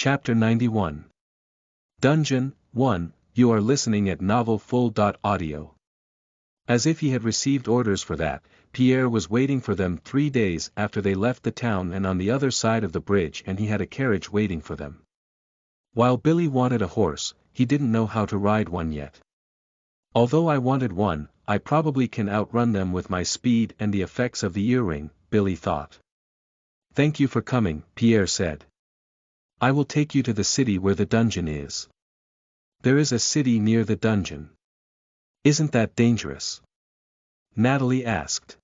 Chapter 91. Dungeon 1. You are listening at novelfull.audio. As if he had received orders for that, Pierre was waiting for them 3 days after they left the town and on the other side of the bridge, and he had a carriage waiting for them. While Billy wanted a horse, he didn't know how to ride one yet. Although I wanted one, I probably can outrun them with my speed and the effects of the earring, Billy thought. Thank you for coming, Pierre said. I will take you to the city where the dungeon is. There is a city near the dungeon. Isn't that dangerous? Natalie asked.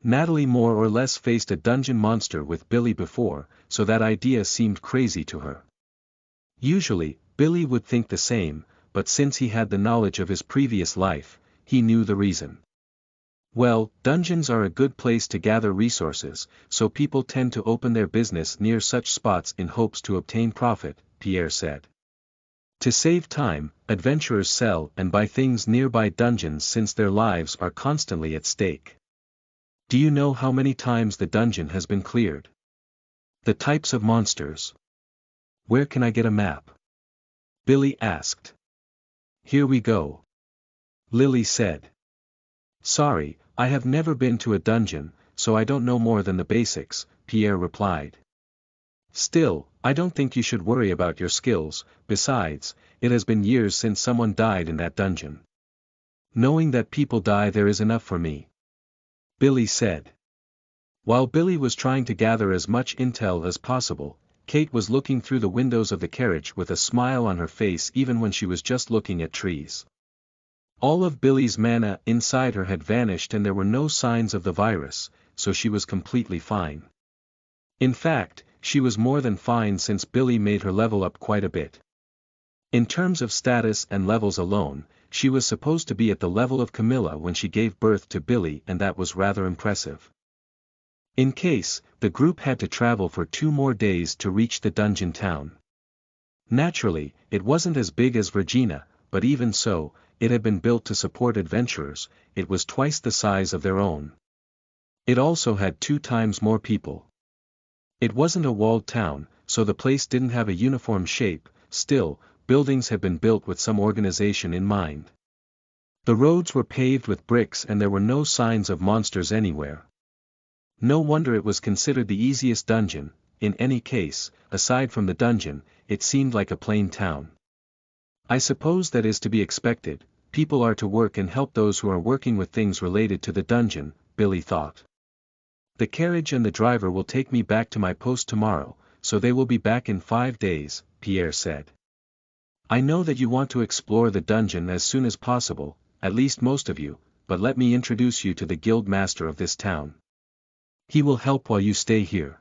Natalie more or less faced a dungeon monster with Billy before, so that idea seemed crazy to her. Usually, Billy would think the same, but since he had the knowledge of his previous life, he knew the reason. Well, dungeons are a good place to gather resources, so people tend to open their business near such spots in hopes to obtain profit, Pierre said. To save time, adventurers sell and buy things nearby dungeons since their lives are constantly at stake. Do you know how many times the dungeon has been cleared? The types of monsters. Where can I get a map? Billy asked. Here we go. Lily said. Sorry, I have never been to a dungeon, so I don't know more than the basics, Pierre replied. Still, I don't think you should worry about your skills, besides, it has been years since someone died in that dungeon. Knowing that people die there is enough for me. Billy said. While Billy was trying to gather as much intel as possible, Kate was looking through the windows of the carriage with a smile on her face even when she was just looking at trees. All of Billy's mana inside her had vanished and there were no signs of the virus, so she was completely fine. In fact, she was more than fine since Billy made her level up quite a bit. In terms of status and levels alone, she was supposed to be at the level of Camilla when she gave birth to Billy, and that was rather impressive. In case, the group had to travel for 2 more days to reach the dungeon town. Naturally, it wasn't as big as Regina, but even so, it had been built to support adventurers. It was twice the size of their own. It also had 2 times more people. It wasn't a walled town, so the place didn't have a uniform shape. Still, buildings had been built with some organization in mind. The roads were paved with bricks and there were no signs of monsters anywhere. No wonder it was considered the easiest dungeon. In any case, aside from the dungeon, it seemed like a plain town. I suppose that is to be expected. People are to work and help those who are working with things related to the dungeon, Billy thought. The carriage and the driver will take me back to my post tomorrow, so they will be back in 5 days, Pierre said. I know that you want to explore the dungeon as soon as possible, at least most of you, but let me introduce you to the guild master of this town. He will help while you stay here.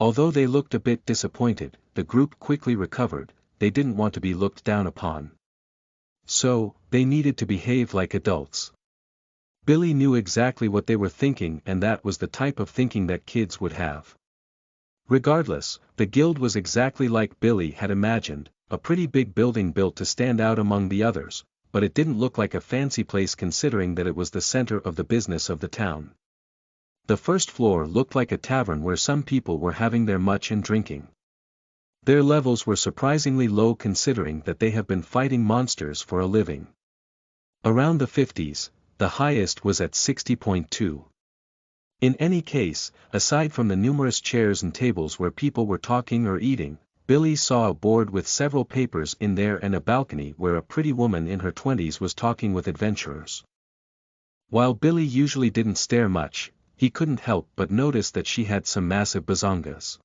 Although they looked a bit disappointed, the group quickly recovered. They didn't want to be looked down upon. So, they needed to behave like adults. Billy knew exactly what they were thinking, and that was the type of thinking that kids would have. Regardless, the guild was exactly like Billy had imagined, a pretty big building built to stand out among the others, but it didn't look like a fancy place considering that it was the center of the business of the town. The first floor looked like a tavern where some people were having their much and drinking. Their levels were surprisingly low considering that they have been fighting monsters for a living. Around the 50s, the highest was at 60.2. In any case, aside from the numerous chairs and tables where people were talking or eating, Billy saw a board with several papers in there and a balcony where a pretty woman in her 20s was talking with adventurers. While Billy usually didn't stare much, he couldn't help but notice that she had some massive bazongas.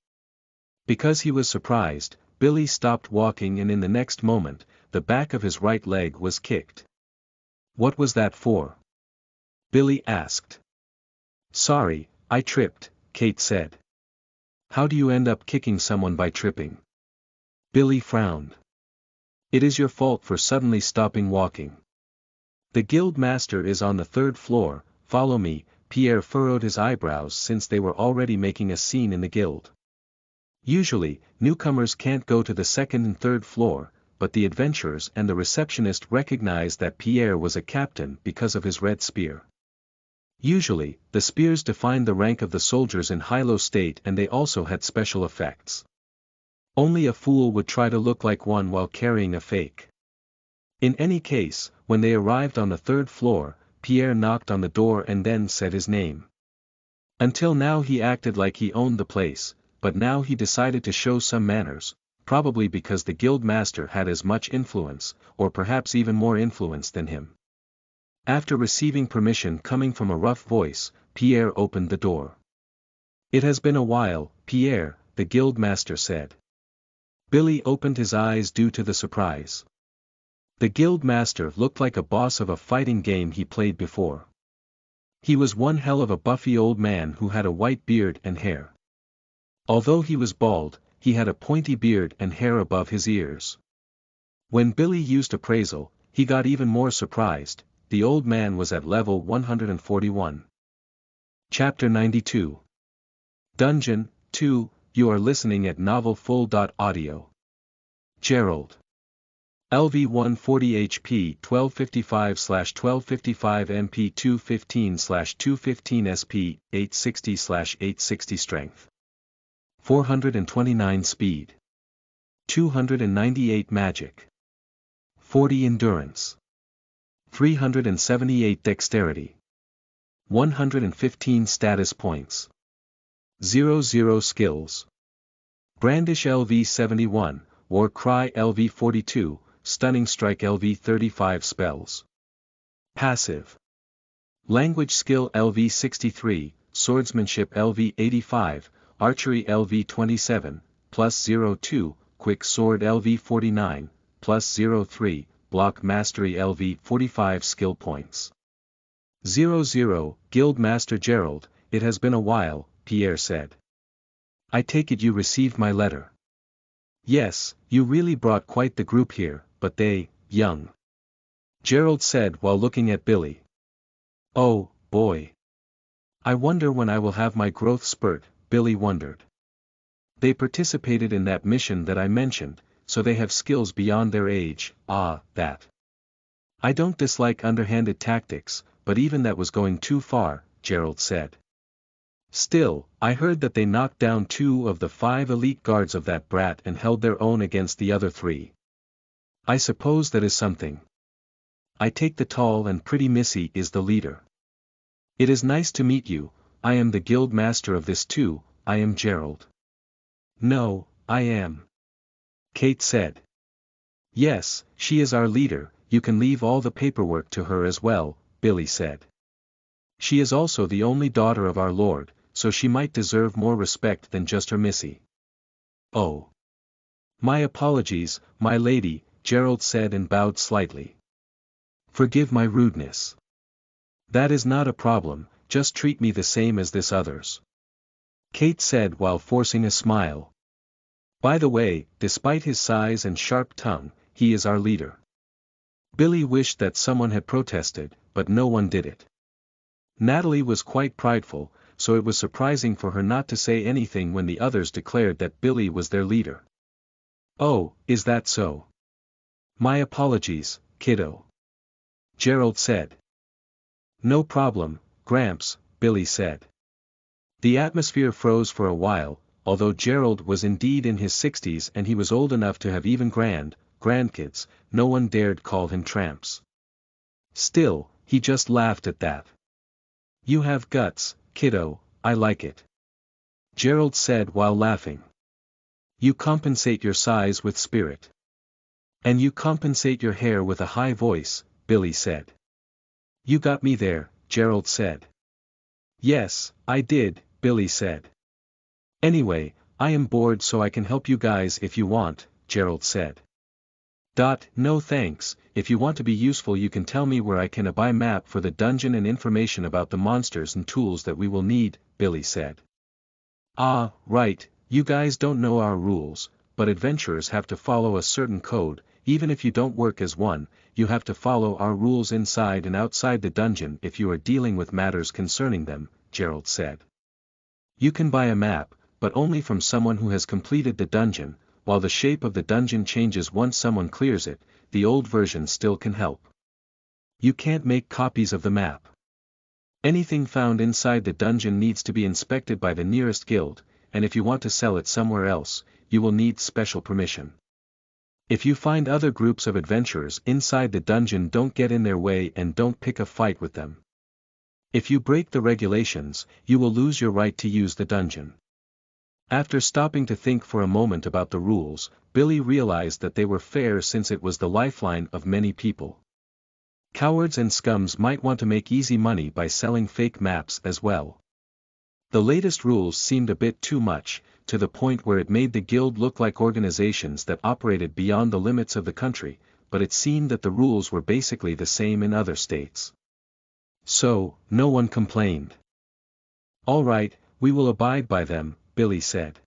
Because he was surprised, Billy stopped walking and in the next moment, the back of his right leg was kicked. What was that for? Billy asked. Sorry, I tripped, Kate said. How do you end up kicking someone by tripping? Billy frowned. It is your fault for suddenly stopping walking. The guild master is on the 3rd floor, follow me. Pierre furrowed his eyebrows since they were already making a scene in the guild. Usually, newcomers can't go to the 2nd and 3rd floor, but the adventurers and the receptionist recognized that Pierre was a captain because of his red spear. Usually, the spears defined the rank of the soldiers in Hilo State and they also had special effects. Only a fool would try to look like one while carrying a fake. In any case, when they arrived on the third floor, Pierre knocked on the door and then said his name. Until now he acted like he owned the place, but now he decided to show some manners, probably because the guild master had as much influence, or perhaps even more influence than him. After receiving permission coming from a rough voice, Pierre opened the door. "It has been a while, Pierre," the guild master said. Billy opened his eyes due to the surprise. The guild master looked like a boss of a fighting game he played before. He was one hell of a buffy old man who had a white beard and hair. Although he was bald, he had a pointy beard and hair above his ears. When Billy used appraisal, he got even more surprised. The old man was at level 141. Chapter 92. Dungeon 2, you are listening at novelfull.audio. Gerald. LV 140 HP 1255/1255 MP 215/215 SP 860/860 Strength. 429 Speed. 298 Magic. 40 Endurance. 378 Dexterity. 115 Status Points. 00 Skills. Brandish LV 71, War Cry LV 42, Stunning Strike LV 35 Spells. Passive. Language Skill LV 63, Swordsmanship LV 85, Archery LV 27, plus 02, Quick Sword LV 49, plus 03, Block Mastery LV 45 Skill Points. 00, Guild Master Gerald, it has been a while, Pierre said. I take it you received my letter. Yes, you really brought quite the group here, but they, young. Gerald said while looking at Billy. Oh, boy. I wonder when I will have my growth spurt, Billy wondered. They participated in that mission that I mentioned, so they have skills beyond their age, that. I don't dislike underhanded tactics, but even that was going too far, Gerald said. Still, I heard that they knocked down 2 of the 5 elite guards of that brat and held their own against the other 3. I suppose that is something. I take the tall and pretty Missy is the leader. It is nice to meet you, I am the guild master of this too, I am Gerald. No, I am. Kate said. Yes, she is our leader, you can leave all the paperwork to her as well, Billy said. She is also the only daughter of our lord, so she might deserve more respect than just her Missy. Oh. My apologies, my lady, Gerald said and bowed slightly. Forgive my rudeness. That is not a problem, just treat me the same as this others. Kate said while forcing a smile. By the way, despite his size and sharp tongue, he is our leader. Billy wished that someone had protested, but no one did it. Natalie was quite prideful, so it was surprising for her not to say anything when the others declared that Billy was their leader. Oh, is that so? My apologies, kiddo. Gerald said. No problem, Gramps, Billy said. The atmosphere froze for a while, although Gerald was indeed in his 60s and he was old enough to have even grandkids, no one dared call him tramps. Still, he just laughed at that. You have guts, kiddo, I like it. Gerald said while laughing. You compensate your size with spirit. And you compensate your hair with a high voice, Billy said. You got me there, Gerald said. Yes, I did, Billy said. Anyway, I am bored so I can help you guys if you want, Gerald said. No thanks, if you want to be useful you can tell me where I can buy map for the dungeon and information about the monsters and tools that we will need, Billy said. Ah, right, you guys don't know our rules, but adventurers have to follow a certain code, even if you don't work as one, you have to follow our rules inside and outside the dungeon if you are dealing with matters concerning them, Gerald said. You can buy a map, but only from someone who has completed the dungeon. While the shape of the dungeon changes once someone clears it, the old version still can help. You can't make copies of the map. Anything found inside the dungeon needs to be inspected by the nearest guild, and if you want to sell it somewhere else, you will need special permission. If you find other groups of adventurers inside the dungeon, don't get in their way and don't pick a fight with them. If you break the regulations, you will lose your right to use the dungeon. After stopping to think for a moment about the rules, Billy realized that they were fair since it was the lifeline of many people. Cowards and scums might want to make easy money by selling fake maps as well. The latest rules seemed a bit too much, to the point where it made the guild look like organizations that operated beyond the limits of the country, but it seemed that the rules were basically the same in other states. So, no one complained. "All right, we will abide by them," Billy said.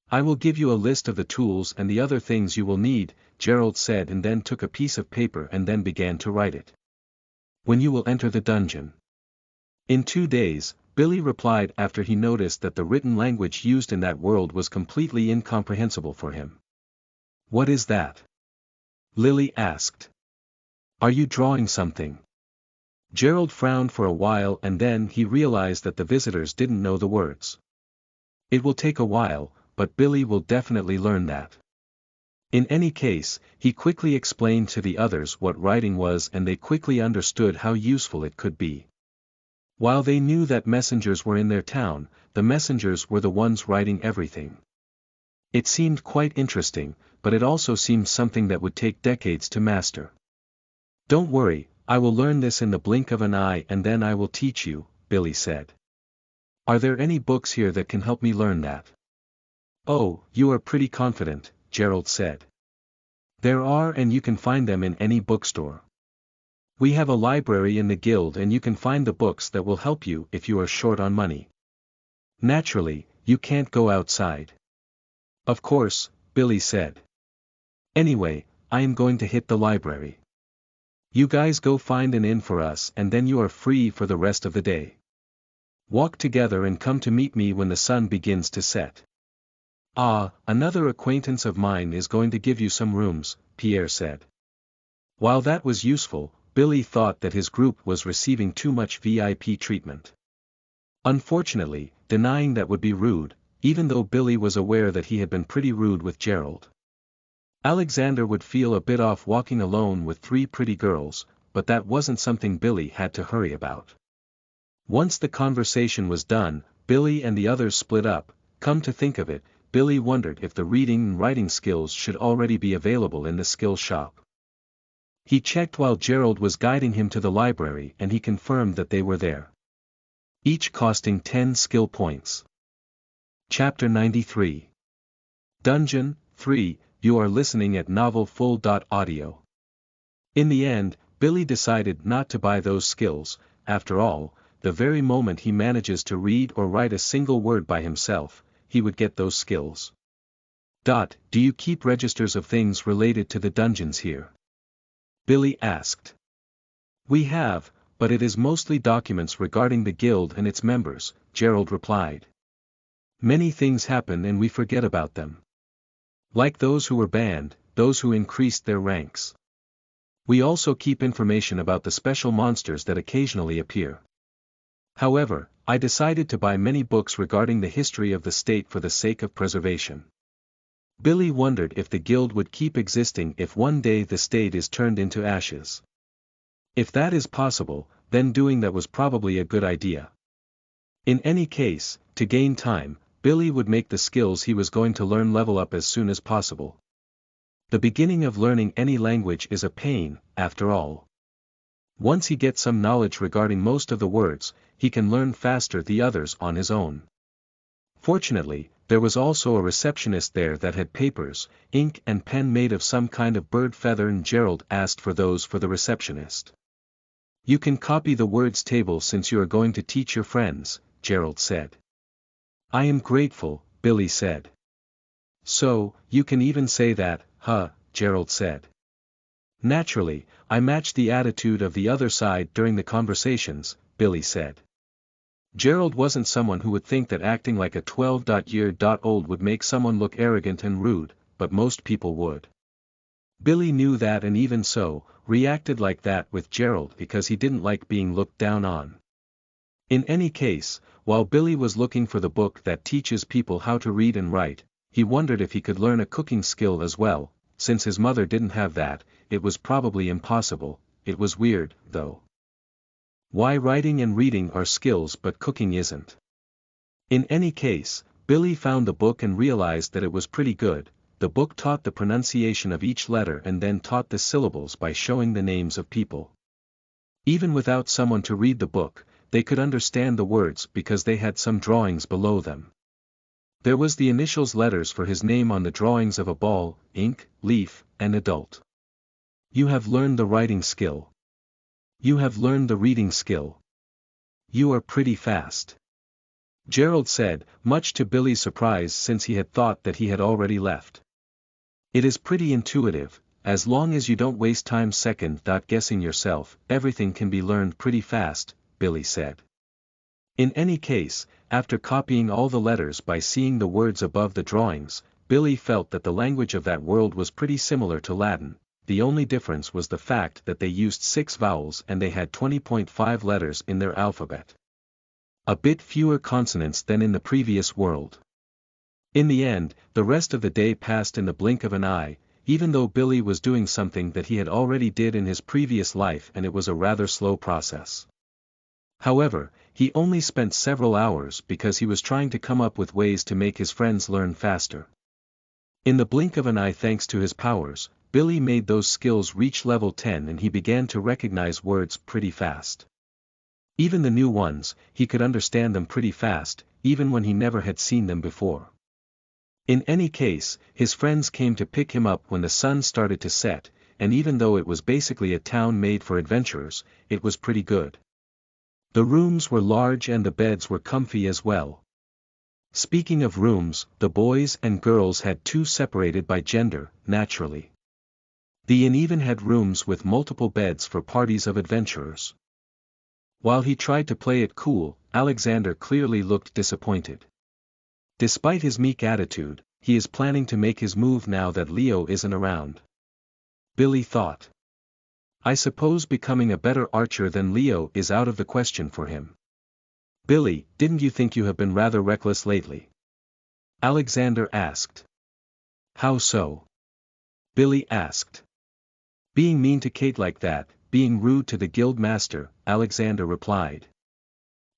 "I will give you a list of the tools and the other things you will need," Gerald said, and then took a piece of paper and then began to write it. "When you will enter the dungeon." "In 2 days," Billy replied after he noticed that the written language used in that world was completely incomprehensible for him. "What is that?" Lily asked. "Are you drawing something?" Gerald frowned for a while and then he realized that the visitors didn't know the words. "It will take a while, but Billy will definitely learn that." In any case, he quickly explained to the others what writing was and they quickly understood how useful it could be. While they knew that messengers were in their town, the messengers were the ones writing everything. It seemed quite interesting, but it also seemed something that would take decades to master. "Don't worry, I will learn this in the blink of an eye and then I will teach you," Billy said. "Are there any books here that can help me learn that?" "Oh, you are pretty confident," Gerald said. "There are, and you can find them in any bookstore. We have a library in the guild and you can find the books that will help you if you are short on money. Naturally, you can't go outside." "Of course," Billy said. "Anyway, I am going to hit the library. You guys go find an inn for us and then you are free for the rest of the day. Walk together and come to meet me when the sun begins to set." "Ah, another acquaintance of mine is going to give you some rooms," Pierre said. While that was useful, Billy thought that his group was receiving too much VIP treatment. Unfortunately, denying that would be rude, even though Billy was aware that he had been pretty rude with Gerald. Alexander would feel a bit off walking alone with 3 pretty girls, but that wasn't something Billy had to hurry about. Once the conversation was done, Billy and the others split up. Come to think of it, Billy wondered if the reading and writing skills should already be available in the skill shop. He checked while Gerald was guiding him to the library and he confirmed that they were there. Each costing 10 skill points. Chapter 93. Dungeon 3, you are listening at novelfull.audio. In the end, Billy decided not to buy those skills. After all, the very moment he manages to read or write a single word by himself, he would get those skills. "Do you keep registers of things related to the dungeons here?" Billy asked. "We have, but it is mostly documents regarding the guild and its members," Gerald replied. "Many things happen and we forget about them. Like those who were banned, those who increased their ranks. We also keep information about the special monsters that occasionally appear. However, I decided to buy many books regarding the history of the state for the sake of preservation." Billy wondered if the guild would keep existing if one day the state is turned into ashes. If that is possible, then doing that was probably a good idea. In any case, to gain time, Billy would make the skills he was going to learn level up as soon as possible. The beginning of learning any language is a pain, after all. Once he gets some knowledge regarding most of the words, he can learn faster the others on his own. Fortunately, there was also a receptionist there that had papers, ink and pen made of some kind of bird feather and Gerald asked for those for the receptionist. "You can copy the words table since you are going to teach your friends," Gerald said. "I am grateful," Billy said. "So, you can even say that, huh?" Gerald said. "Naturally, I matched the attitude of the other side during the conversations," Billy said. Gerald wasn't someone who would think that acting like a 12-year-old would make someone look arrogant and rude, but most people would. Billy knew that and even so, reacted like that with Gerald because he didn't like being looked down on. In any case, while Billy was looking for the book that teaches people how to read and write, He wondered if he could learn a cooking skill as well. Since his mother didn't have that, it was probably impossible. It was weird, though. Why writing and reading are skills but cooking isn't? In any case, Billy found the book and realized that it was pretty good. The book taught the pronunciation of each letter and then taught the syllables by showing the names of people. Even without someone to read the book, they could understand the words because they had some drawings below them. There was the initials letters for his name on the drawings of a ball, ink, leaf, and adult. You have learned the writing skill. You have learned the reading skill. You are pretty fast. Gerald said, much to Billy's surprise since he had thought that he had already left. It is pretty intuitive, as long as you don't waste time second-guessing yourself, everything can be learned pretty fast, Billy said. In any case, after copying all the letters by seeing the words above the drawings, Billy felt that the language of that world was pretty similar to Latin. The only difference was the fact that they used 6 vowels and they had 20.5 letters in their alphabet. A bit fewer consonants than in the previous world. In the end, the rest of the day passed in the blink of an eye, even though Billy was doing something that he had already did in his previous life and it was a rather slow process. However, he only spent several hours because he was trying to come up with ways to make his friends learn faster. In the blink of an eye, thanks to his powers, Billy made those skills reach level 10 and he began to recognize words pretty fast. Even the new ones, he could understand them pretty fast, even when he never had seen them before. In any case, his friends came to pick him up when the sun started to set, and even though it was basically a town made for adventurers, it was pretty good. The rooms were large and the beds were comfy as well. Speaking of rooms, the boys and girls had 2 separated by gender, naturally. The inn even had rooms with multiple beds for parties of adventurers. While he tried to play it cool, Alexander clearly looked disappointed. Despite his meek attitude, he is planning to make his move now that Leo isn't around. Billy thought. I suppose becoming a better archer than Leo is out of the question for him. Billy, didn't you think you have been rather reckless lately? Alexander asked. How so? Billy asked. Being mean to Kate like that, being rude to the guild master, Alexander replied.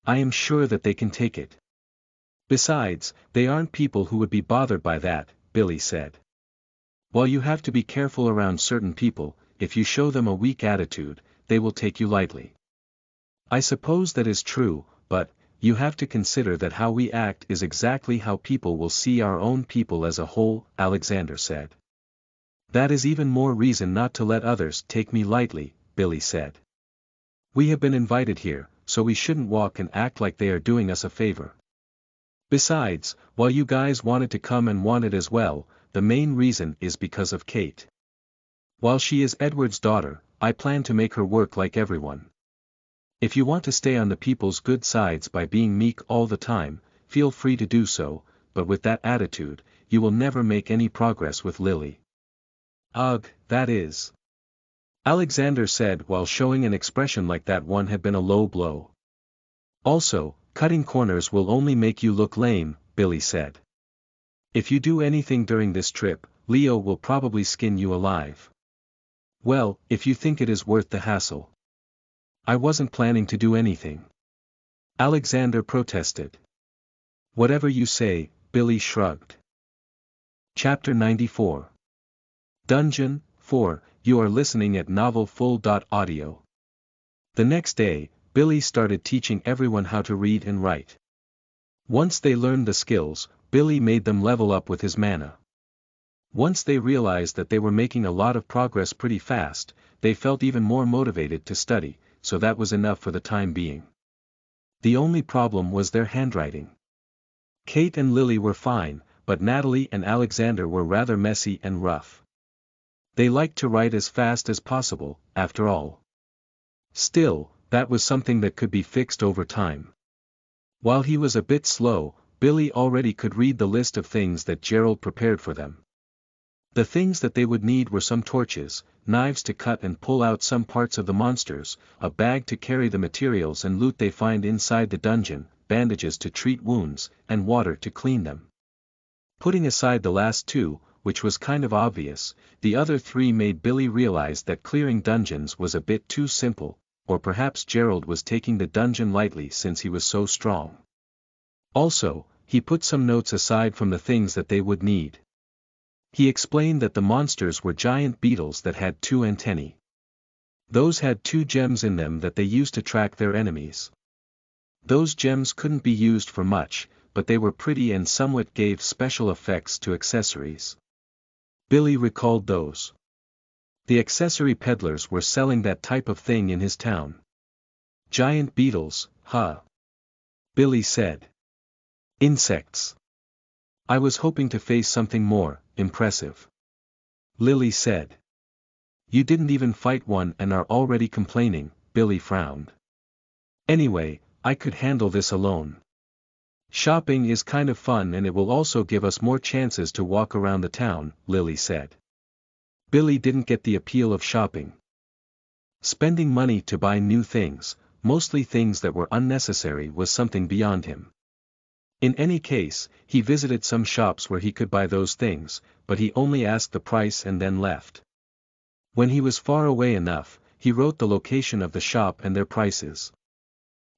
I am sure that they can take it. Besides, they aren't people who would be bothered by that, Billy said. While you have to be careful around certain people, if you show them a weak attitude, they will take you lightly. I suppose that is true, but, you have to consider that how we act is exactly how people will see our own people as a whole, Alexander said. That is even more reason not to let others take me lightly, Billy said. We have been invited here, so we shouldn't walk and act like they are doing us a favor. Besides, while you guys wanted to come and wanted as well, the main reason is because of Kate. While she is Edward's daughter, I plan to make her work like everyone. If you want to stay on the people's good sides by being meek all the time, feel free to do so, but with that attitude, you will never make any progress with Lily. Ugh, that is. Alexander said while showing an expression like that one had been a low blow. Also, cutting corners will only make you look lame, Billy said. If you do anything during this trip, Leo will probably skin you alive. Well, if you think it is worth the hassle. I wasn't planning to do anything. Alexander protested. Whatever you say, Billy shrugged. Chapter 94. Dungeon 4, you are listening at novelfull.audio. The next day, Billy started teaching everyone how to read and write. Once they learned the skills, Billy made them level up with his mana. Once they realized that they were making a lot of progress pretty fast, they felt even more motivated to study, so that was enough for the time being. The only problem was their handwriting. Kate and Lily were fine, but Natalie and Alexander were rather messy and rough. They liked to write as fast as possible, after all. Still, that was something that could be fixed over time. While he was a bit slow, Billy already could read the list of things that Gerald prepared for them. The things that they would need were some torches, knives to cut and pull out some parts of the monsters, a bag to carry the materials and loot they find inside the dungeon, bandages to treat wounds, and water to clean them. Putting aside the last two, which was kind of obvious, the other three made Billy realize that clearing dungeons was a bit too simple, or perhaps Gerald was taking the dungeon lightly since he was so strong. Also, he put some notes aside from the things that they would need. He explained that the monsters were giant beetles that had 2 antennae. Those had 2 gems in them that they used to track their enemies. Those gems couldn't be used for much, but they were pretty and somewhat gave special effects to accessories. Billy recalled those. The accessory peddlers were selling that type of thing in his town. Giant beetles, huh? Billy said. Insects. I was hoping to face something more impressive. Lily said. You didn't even fight one and are already complaining, Billy frowned. Anyway, I could handle this alone. Shopping is kind of fun and it will also give us more chances to walk around the town, Lily said. Billy didn't get the appeal of shopping. Spending money to buy new things, mostly things that were unnecessary, was something beyond him. In any case, he visited some shops where he could buy those things, but he only asked the price and then left. When he was far away enough, he wrote the location of the shop and their prices.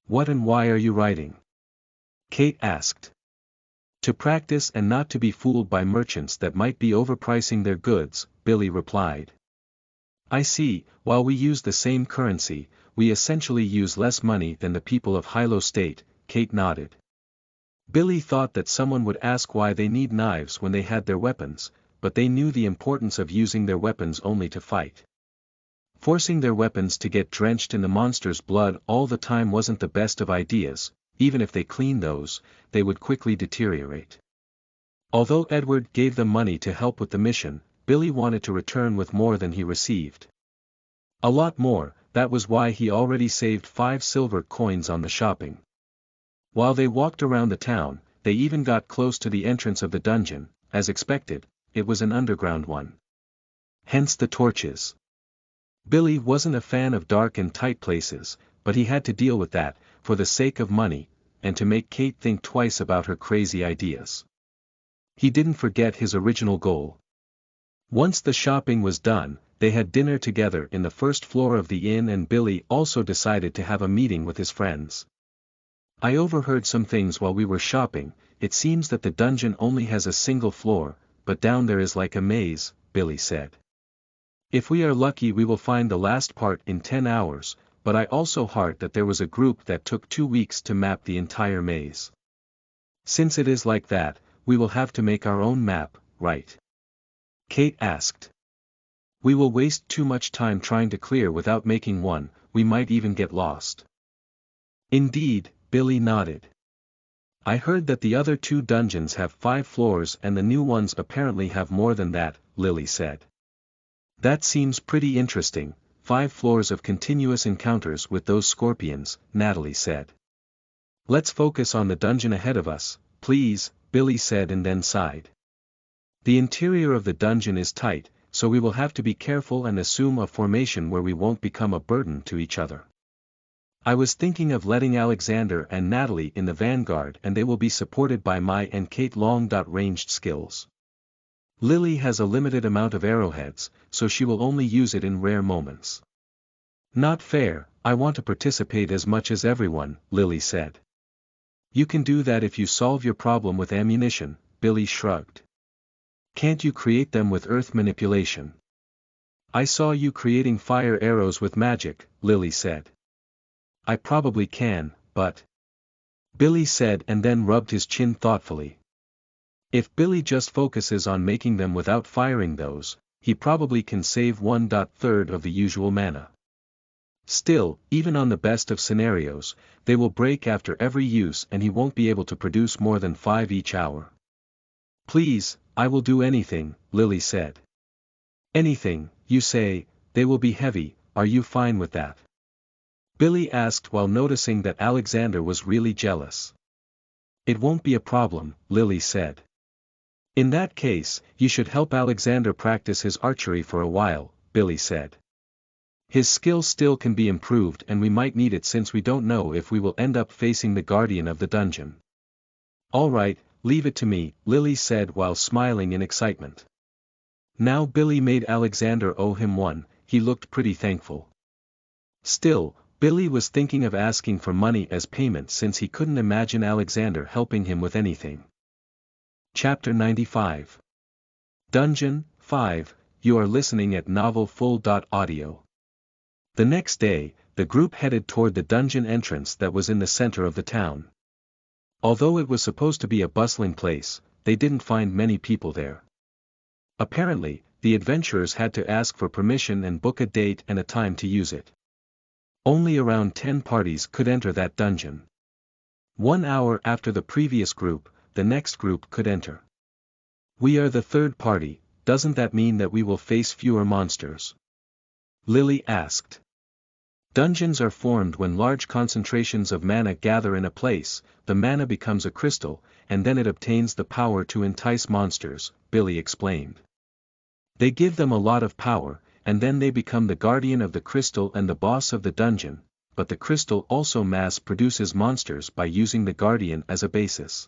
What and why are you writing? Kate asked. To practice and not to be fooled by merchants that might be overpricing their goods, Billy replied. I see, while we use the same currency, we essentially use less money than the people of Hilo State, Kate nodded. Billy thought that someone would ask why they need knives when they had their weapons, but they knew the importance of using their weapons only to fight. Forcing their weapons to get drenched in the monster's blood all the time wasn't the best of ideas. Even if they cleaned those, they would quickly deteriorate. Although Edward gave them money to help with the mission, Billy wanted to return with more than he received. A lot more. That was why he already saved 5 silver coins on the shopping. While they walked around the town, they even got close to the entrance of the dungeon. As expected, it was an underground one. Hence the torches. Billy wasn't a fan of dark and tight places, but he had to deal with that, for the sake of money, and to make Kate think twice about her crazy ideas. He didn't forget his original goal. Once the shopping was done, they had dinner together in the first floor of the inn, and Billy also decided to have a meeting with his friends. I overheard some things while we were shopping. It seems that the dungeon only has a single floor, but down there is like a maze, Billy said. If we are lucky we will find the last part in 10 hours, but I also heard that there was a group that took 2 weeks to map the entire maze. Since it is like that, we will have to make our own map, right? Kate asked. We will waste too much time trying to clear without making one, we might even get lost. Indeed, Billy nodded. I heard that the other 2 dungeons have 5 floors and the new ones apparently have more than that, Lily said. That seems pretty interesting, 5 floors of continuous encounters with those scorpions, Natalie said. Let's focus on the dungeon ahead of us, please, Billy said and then sighed. The interior of the dungeon is tight, so we will have to be careful and assume a formation where we won't become a burden to each other. I was thinking of letting Alexander and Natalie in the vanguard and they will be supported by my and Kate long-ranged skills. Lily has a limited amount of arrowheads, so she will only use it in rare moments. Not fair, I want to participate as much as everyone, Lily said. You can do that if you solve your problem with ammunition, Billy shrugged. Can't you create them with earth manipulation? I saw you creating fire arrows with magic, Lily said. I probably can, but... Billy said and then rubbed his chin thoughtfully. If Billy just focuses on making them without firing those, he probably can save 1/3 of the usual mana. Still, even on the best of scenarios, they will break after every use and he won't be able to produce more than 5 each hour. Please, I will do anything, Lily said. Anything, you say? They will be heavy, are you fine with that? Billy asked while noticing that Alexander was really jealous. It won't be a problem, Lily said. In that case, you should help Alexander practice his archery for a while, Billy said. His skill still can be improved and we might need it since we don't know if we will end up facing the guardian of the dungeon. Alright, leave it to me, Lily said while smiling in excitement. Now Billy made Alexander owe him one. He looked pretty thankful. Still, Billy was thinking of asking for money as payment since he couldn't imagine Alexander helping him with anything. Chapter 95. Dungeon 5, you are listening at novelfull.audio. The next day, the group headed toward the dungeon entrance that was in the center of the town. Although it was supposed to be a bustling place, they didn't find many people there. Apparently, the adventurers had to ask for permission and book a date and a time to use it. Only around 10 parties could enter that dungeon. 1 hour after the previous group, the next group could enter. We are the third party, doesn't that mean that we will face fewer monsters? Lily asked. Dungeons are formed when large concentrations of mana gather in a place, the mana becomes a crystal, and then it obtains the power to entice monsters, Billy explained. They give them a lot of power, and then they become the guardian of the crystal and the boss of the dungeon, but the crystal also mass produces monsters by using the guardian as a basis.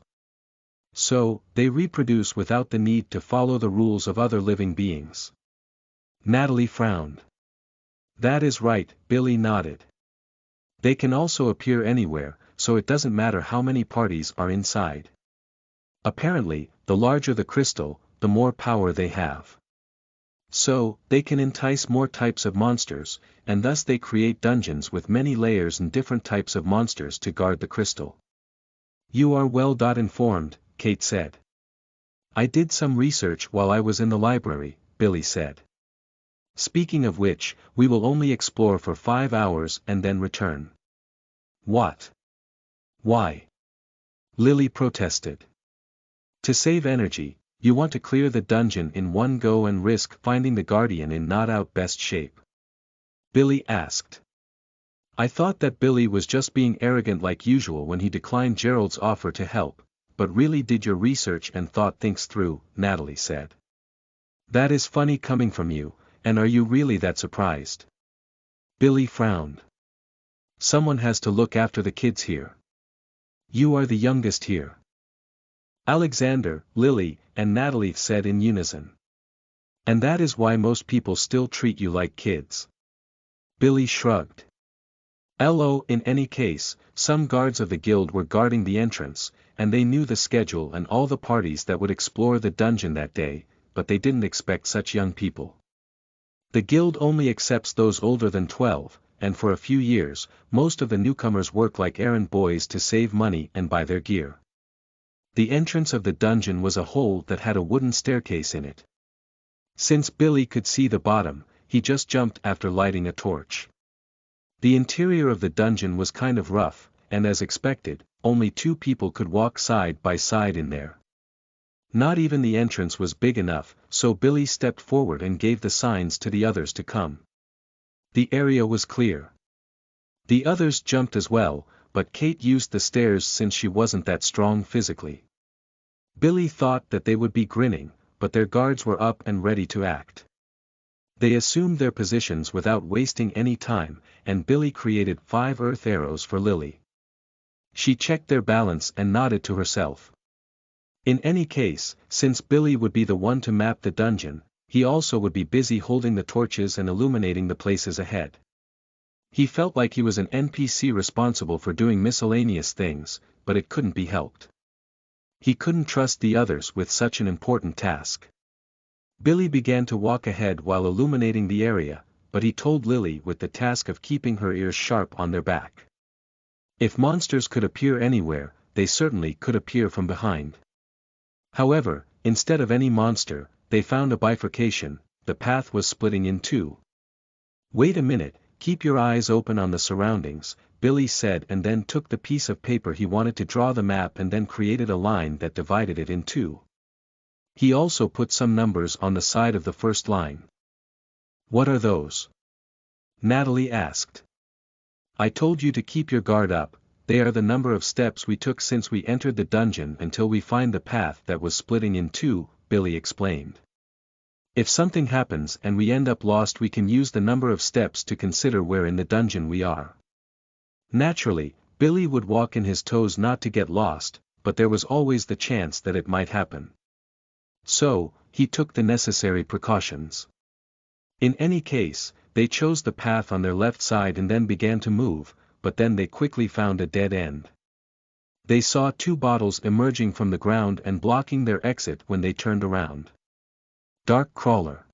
So, they reproduce without the need to follow the rules of other living beings. Natalie frowned. That is right, Billy nodded. They can also appear anywhere, so it doesn't matter how many parties are inside. Apparently, the larger the crystal, the more power they have. So, they can entice more types of monsters, and thus they create dungeons with many layers and different types of monsters to guard the crystal. You are well informed, Kate said. I did some research while I was in the library, Billy said. Speaking of which, we will only explore for 5 hours and then return. What? Why? Lily protested. To save energy, you want to clear the dungeon in one go and risk finding the guardian in not out best shape. Billy asked. I thought that Billy was just being arrogant like usual when he declined Gerald's offer to help, but really did your research and thought things through, Natalie said. That is funny coming from you, and are you really that surprised? Billy frowned. Someone has to look after the kids here. You are the youngest here. Alexander, Lily, and Natalie said in unison. And that is why most people still treat you like kids. Billy shrugged. In any case, some guards of the guild were guarding the entrance, and they knew the schedule and all the parties that would explore the dungeon that day, but they didn't expect such young people. The guild only accepts those older than 12, and for a few years, most of the newcomers work like errand boys to save money and buy their gear. The entrance of the dungeon was a hole that had a wooden staircase in it. Since Billy could see the bottom, he just jumped after lighting a torch. The interior of the dungeon was kind of rough, and as expected, only 2 people could walk side by side in there. Not even the entrance was big enough, so Billy stepped forward and gave the signs to the others to come. The area was clear. The others jumped as well, but Kate used the stairs since she wasn't that strong physically. Billy thought that they would be grinning, but their guards were up and ready to act. They assumed their positions without wasting any time, and Billy created 5 earth arrows for Lily. She checked their balance and nodded to herself. In any case, since Billy would be the one to map the dungeon, he also would be busy holding the torches and illuminating the places ahead. He felt like he was an NPC responsible for doing miscellaneous things, but it couldn't be helped. He couldn't trust the others with such an important task. Billy began to walk ahead while illuminating the area, but he told Lily with the task of keeping her ears sharp on their back. If monsters could appear anywhere, they certainly could appear from behind. However, instead of any monster, they found a bifurcation, the path was splitting in 2. Wait a minute, keep your eyes open on the surroundings, Billy said, and then took the piece of paper he wanted to draw the map and then created a line that divided it in 2. He also put some numbers on the side of the first line. What are those? Natalie asked. I told you to keep your guard up. They are the number of steps we took since we entered the dungeon until we find the path that was splitting in 2, Billy explained. If something happens and we end up lost, we can use the number of steps to consider where in the dungeon we are. Naturally, Billy would walk in his toes not to get lost, but there was always the chance that it might happen. So, he took the necessary precautions. In any case, they chose the path on their left side and then began to move, but then they quickly found a dead end. They saw two bottles emerging from the ground and blocking their exit when they turned around. Dark Crawler.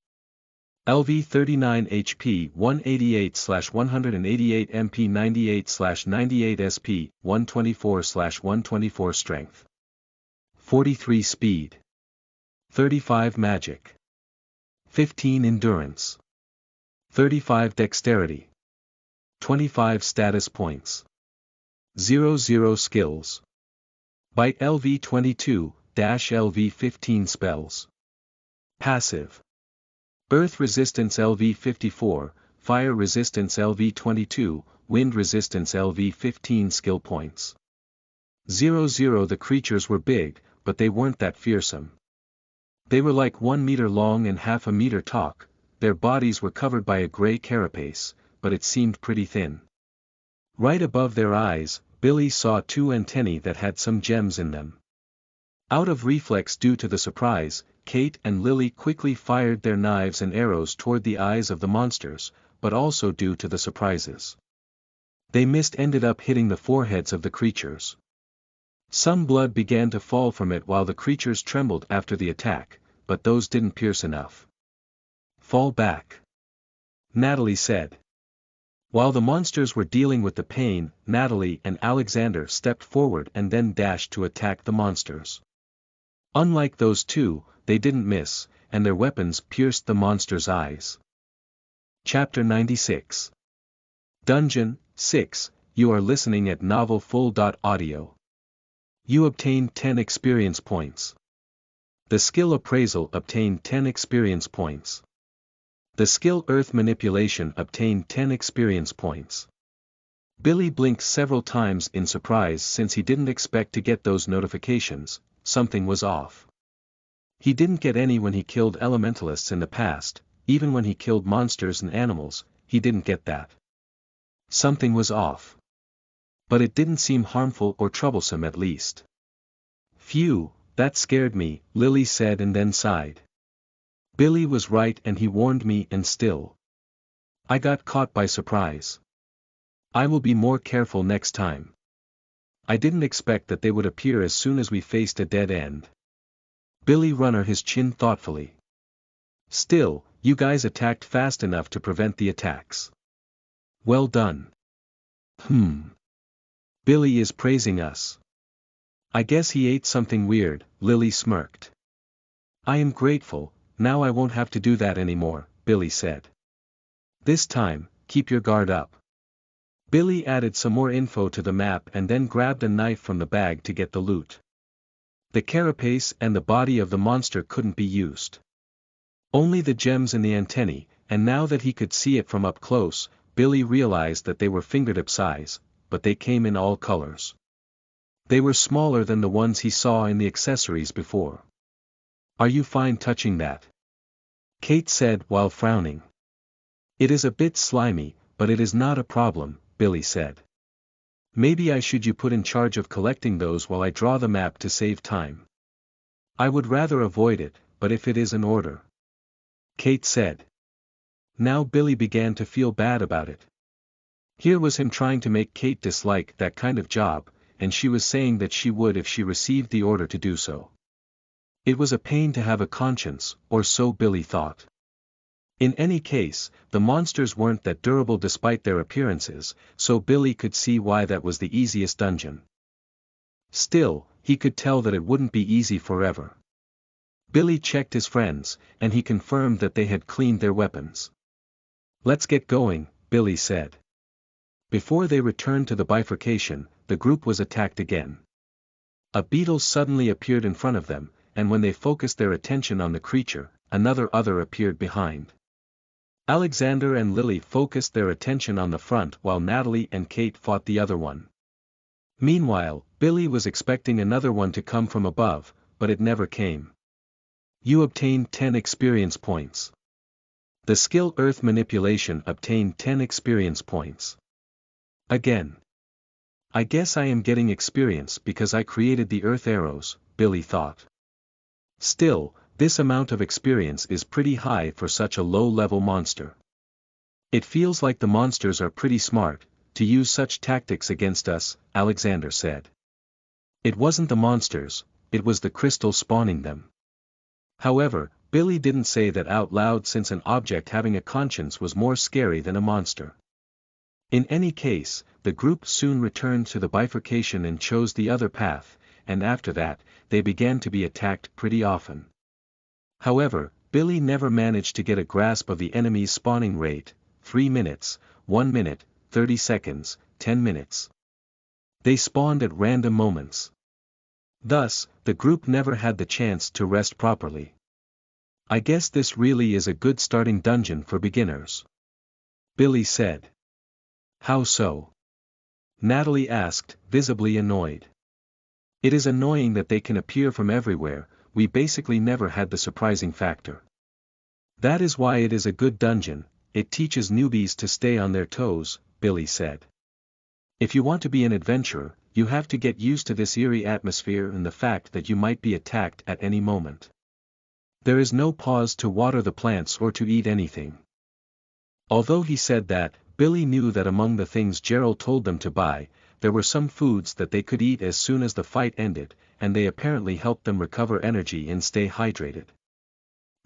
LV39 HP 188/188 MP 98/98 SP 124/124 Strength. 43 Speed. 35 Magic. 15 Endurance. 35 Dexterity. 25 Status Points. 00 Skills. Bite LV22-LV15 Spells. Passive. Earth Resistance LV54, Fire Resistance LV22, Wind Resistance LV15 Skill Points. 00 The creatures were big, but they weren't that fearsome. They were like 1 meter long and half a meter tall. Their bodies were covered by a gray carapace, but it seemed pretty thin. Right above their eyes, Billy saw two antennae that had some gems in them. Out of reflex due to the surprise, Kate and Lily quickly fired their knives and arrows toward the eyes of the monsters, but also due to the surprises. They missed, ended up hitting the foreheads of the creatures. Some blood began to fall from it while the creatures trembled after the attack, but those didn't pierce enough. Fall back, Natalie said. While the monsters were dealing with the pain, Natalie and Alexander stepped forward and then dashed to attack the monsters. Unlike those two, they didn't miss, and their weapons pierced the monsters' eyes. Chapter 96. Dungeon 6, you are listening at novelfull.audio. You obtained 10 experience points. The skill appraisal obtained 10 experience points. The skill Earth Manipulation obtained 10 experience points. Billy blinked several times in surprise since he didn't expect to get those notifications. Something was off. He didn't get any when he killed elementalists in the past, even when he killed monsters and animals, he didn't get that. Something was off. But it didn't seem harmful or troublesome at least. Phew, that scared me, Lily said and then sighed. Billy was right and he warned me, and still. I got caught by surprise. I will be more careful next time. I didn't expect that they would appear as soon as we faced a dead end. Billy runned his chin thoughtfully. Still, you guys attacked fast enough to prevent the attacks. Well done. Billy is praising us. I guess he ate something weird, Lily smirked. I am grateful, now I won't have to do that anymore, Billy said. This time, keep your guard up. Billy added some more info to the map and then grabbed a knife from the bag to get the loot. The carapace and the body of the monster couldn't be used. Only the gems and the antennae, and now that he could see it from up close, Billy realized that they were fingertip size, but they came in all colors. They were smaller than the ones he saw in the accessories before. Are you fine touching that? Kate said while frowning. It is a bit slimy, but it is not a problem, Billy said. Maybe I should you put in charge of collecting those while I draw the map to save time. I would rather avoid it, but if it is an order. Kate said. Now Billy began to feel bad about it. Here was him trying to make Kate dislike that kind of job, and she was saying that she would if she received the order to do so. It was a pain to have a conscience, or so Billy thought. In any case, the monsters weren't that durable despite their appearances, so Billy could see why that was the easiest dungeon. Still, he could tell that it wouldn't be easy forever. Billy checked his friends, and he confirmed that they had cleaned their weapons. Let's get going, Billy said. Before they returned to the bifurcation, the group was attacked again. A beetle suddenly appeared in front of them, and when they focused their attention on the creature, another appeared behind. Alexander and Lily focused their attention on the front while Natalie and Kate fought the other one. Meanwhile, Billy was expecting another one to come from above, but it never came. You obtained 10 experience points. The skill Earth Manipulation obtained 10 experience points. Again. I guess I am getting experience because I created the earth arrows, Billy thought. Still, this amount of experience is pretty high for such a low-level monster. It feels like the monsters are pretty smart to use such tactics against us, Alexander said. It wasn't the monsters, it was the crystal spawning them. However, Billy didn't say that out loud since an object having a conscience was more scary than a monster. In any case, the group soon returned to the bifurcation and chose the other path, and after that, they began to be attacked pretty often. However, Billy never managed to get a grasp of the enemy's spawning rate: 3 minutes, 1 minute, 30 seconds, 10 minutes. They spawned at random moments. Thus, the group never had the chance to rest properly. I guess this really is a good starting dungeon for beginners, Billy said. How so? Natalie asked, visibly annoyed. It is annoying that they can appear from everywhere. We basically never had the surprising factor. That is why it is a good dungeon, it teaches newbies to stay on their toes, Billy said. If you want to be an adventurer, you have to get used to this eerie atmosphere and the fact that you might be attacked at any moment. There is no pause to water the plants or to eat anything. Although he said that, Billy knew that among the things Gerald told them to buy, there were some foods that they could eat as soon as the fight ended, and they apparently helped them recover energy and stay hydrated.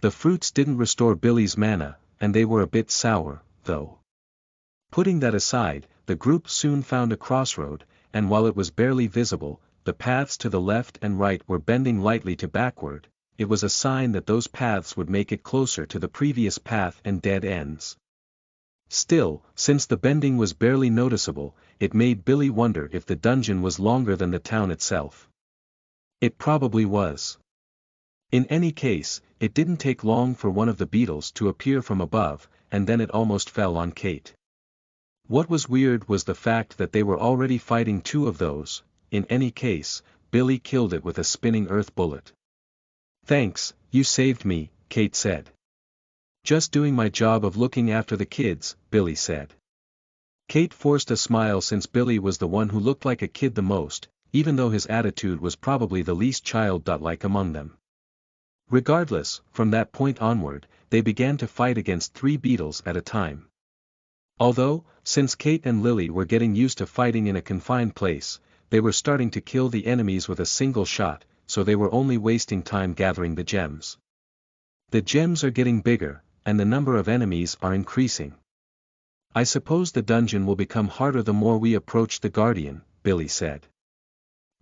The fruits didn't restore Billy's mana, and they were a bit sour, though. Putting that aside, the group soon found a crossroad, and while it was barely visible, the paths to the left and right were bending lightly to backward. It was a sign that those paths would make it closer to the previous path and dead ends. Still, since the bending was barely noticeable, it made Billy wonder if the dungeon was longer than the town itself. It probably was. In any case, it didn't take long for one of the beetles to appear from above, and then it almost fell on Kate. What was weird was the fact that they were already fighting two of those. In any case, Billy killed it with a spinning earth bullet. Thanks, you saved me, Kate said. Just doing my job of looking after the kids, Billy said. Kate forced a smile since Billy was the one who looked like a kid the most, even though his attitude was probably the least childlike among them. Regardless, from that point onward, they began to fight against 3 beetles at a time. Although, since Kate and Lily were getting used to fighting in a confined place, they were starting to kill the enemies with a single shot, so they were only wasting time gathering the gems. The gems are getting bigger, and the number of enemies are increasing. I suppose the dungeon will become harder the more we approach the Guardian, Billy said.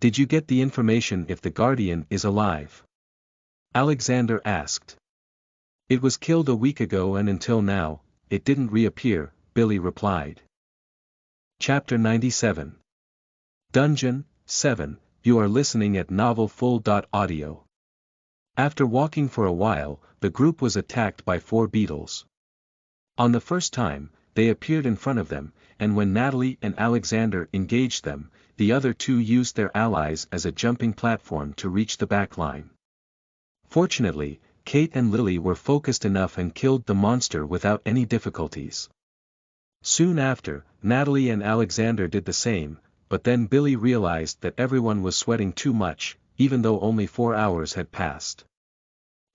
Did you get the information if the Guardian is alive? Alexander asked. It was killed a week ago and until now, it didn't reappear, Billy replied. Chapter 97. Dungeon 7, you are listening at novelfull.audio. After walking for a while, the group was attacked by 4 beetles. On the first time, they appeared in front of them, and when Natalie and Alexander engaged them, the other 2 used their allies as a jumping platform to reach the back line. Fortunately, Kate and Lily were focused enough and killed the monster without any difficulties. Soon after, Natalie and Alexander did the same, but then Billy realized that everyone was sweating too much, even though only 4 hours had passed.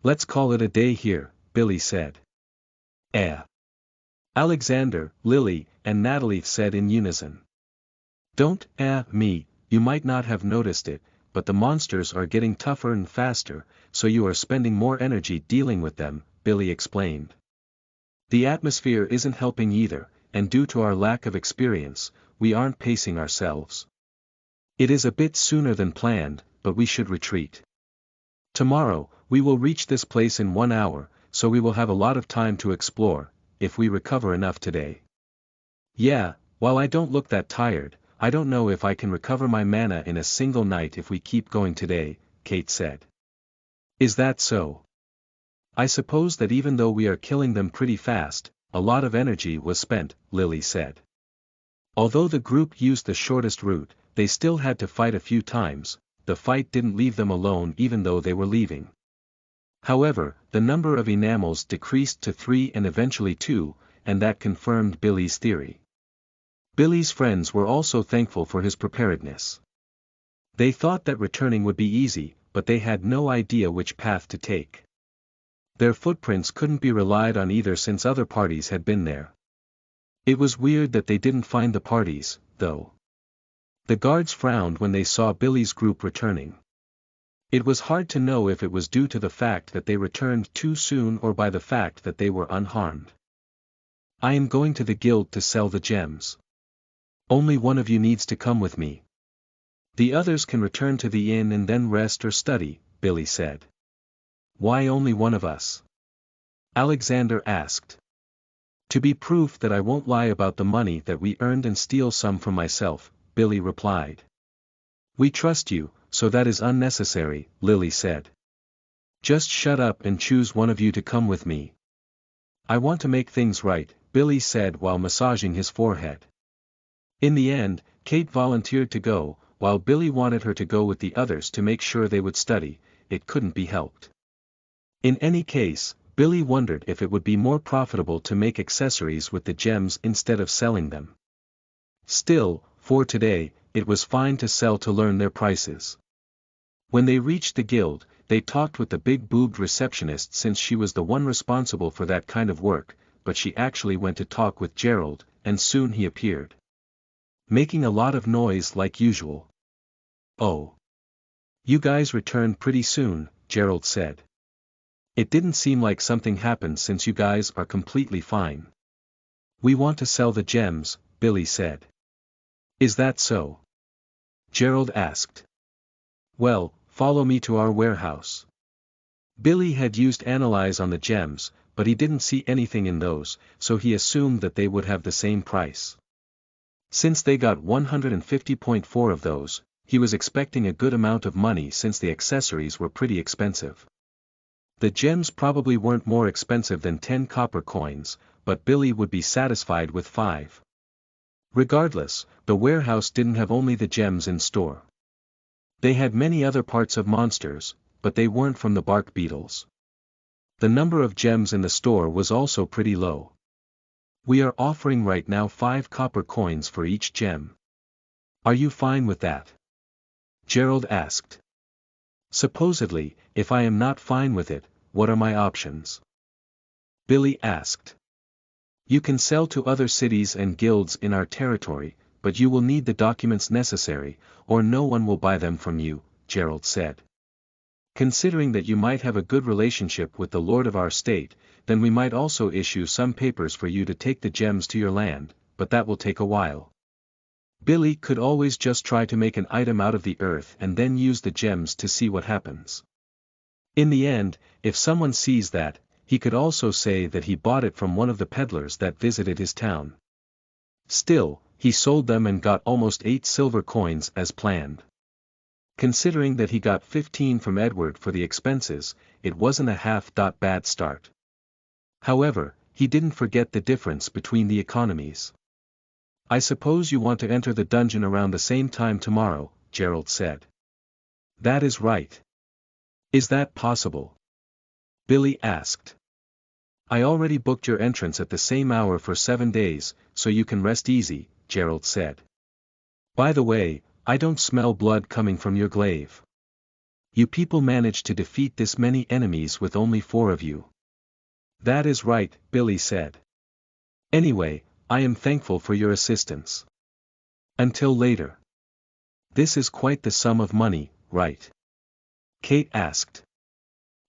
Let's call it a day here, Billy said. Alexander, Lily, and Natalie said in unison. Don't me, you might not have noticed it, but the monsters are getting tougher and faster, so you are spending more energy dealing with them, Billy explained. The atmosphere isn't helping either, and due to our lack of experience, we aren't pacing ourselves. It is a bit sooner than planned, but we should retreat. Tomorrow, we will reach this place in 1 hour, so we will have a lot of time to explore, if we recover enough today. Yeah, while I don't look that tired, I don't know if I can recover my mana in a single night if we keep going today, Kate said. Is that so? I suppose that even though we are killing them pretty fast, a lot of energy was spent, Lily said. Although the group used the shortest route, they still had to fight a few times. The fight didn't leave them alone even though they were leaving. However, the number of enamels decreased to 3 and eventually 2, and that confirmed Billy's theory. Billy's friends were also thankful for his preparedness. They thought that returning would be easy, but they had no idea which path to take. Their footprints couldn't be relied on either since other parties had been there. It was weird that they didn't find the parties, though. The guards frowned when they saw Billy's group returning. It was hard to know if it was due to the fact that they returned too soon or by the fact that they were unharmed. I am going to the guild to sell the gems. Only one of you needs to come with me. The others can return to the inn and then rest or study, Billy said. Why only one of us? Alexander asked. To be proof that I won't lie about the money that we earned and steal some from myself, Billy replied. We trust you, so that is unnecessary, Lily said. Just shut up and choose one of you to come with me. I want to make things right, Billy said while massaging his forehead. In the end, Kate volunteered to go, while Billy wanted her to go with the others to make sure they would study. It couldn't be helped. In any case, Billy wondered if it would be more profitable to make accessories with the gems instead of selling them. Still, for today, it was fine to sell to learn their prices. When they reached the guild, they talked with the big-boobed receptionist since she was the one responsible for that kind of work, but she actually went to talk with Gerald, and soon he appeared. Making a lot of noise like usual. Oh. You guys returned pretty soon, Gerald said. It didn't seem like something happened since you guys are completely fine. We want to sell the gems, Billy said. Is that so? Gerald asked. Well, follow me to our warehouse. Billy had used Analyze on the gems, but he didn't see anything in those, so he assumed that they would have the same price. Since they got 150.4 of those, he was expecting a good amount of money since the accessories were pretty expensive. The gems probably weren't more expensive than 10 copper coins, but Billy would be satisfied with 5. Regardless, the warehouse didn't have only the gems in store. They had many other parts of monsters, but they weren't from the bark beetles. The number of gems in the store was also pretty low. We are offering right now 5 copper coins for each gem. Are you fine with that? Gerald asked. Supposedly, if I am not fine with it, what are my options? Billy asked. You can sell to other cities and guilds in our territory, but you will need the documents necessary, or no one will buy them from you, Gerald said. Considering that you might have a good relationship with the lord of our state, then we might also issue some papers for you to take the gems to your land, but that will take a while. Billy could always just try to make an item out of the earth and then use the gems to see what happens. In the end, if someone sees that, he could also say that he bought it from one of the peddlers that visited his town. Still, he sold them and got almost 8 silver coins as planned. Considering that he got 15 from Edward for the expenses, it wasn't a half-bad start. However, he didn't forget the difference between the economies. I suppose you want to enter the dungeon around the same time tomorrow, Gerald said. That is right. Is that possible? Billy asked. I already booked your entrance at the same hour for 7 days, so you can rest easy, Gerald said. By the way, I don't smell blood coming from your glaive. You people managed to defeat this many enemies with only 4 of you. That is right, Billy said. Anyway, I am thankful for your assistance. Until later. This is quite the sum of money, right? Kate asked.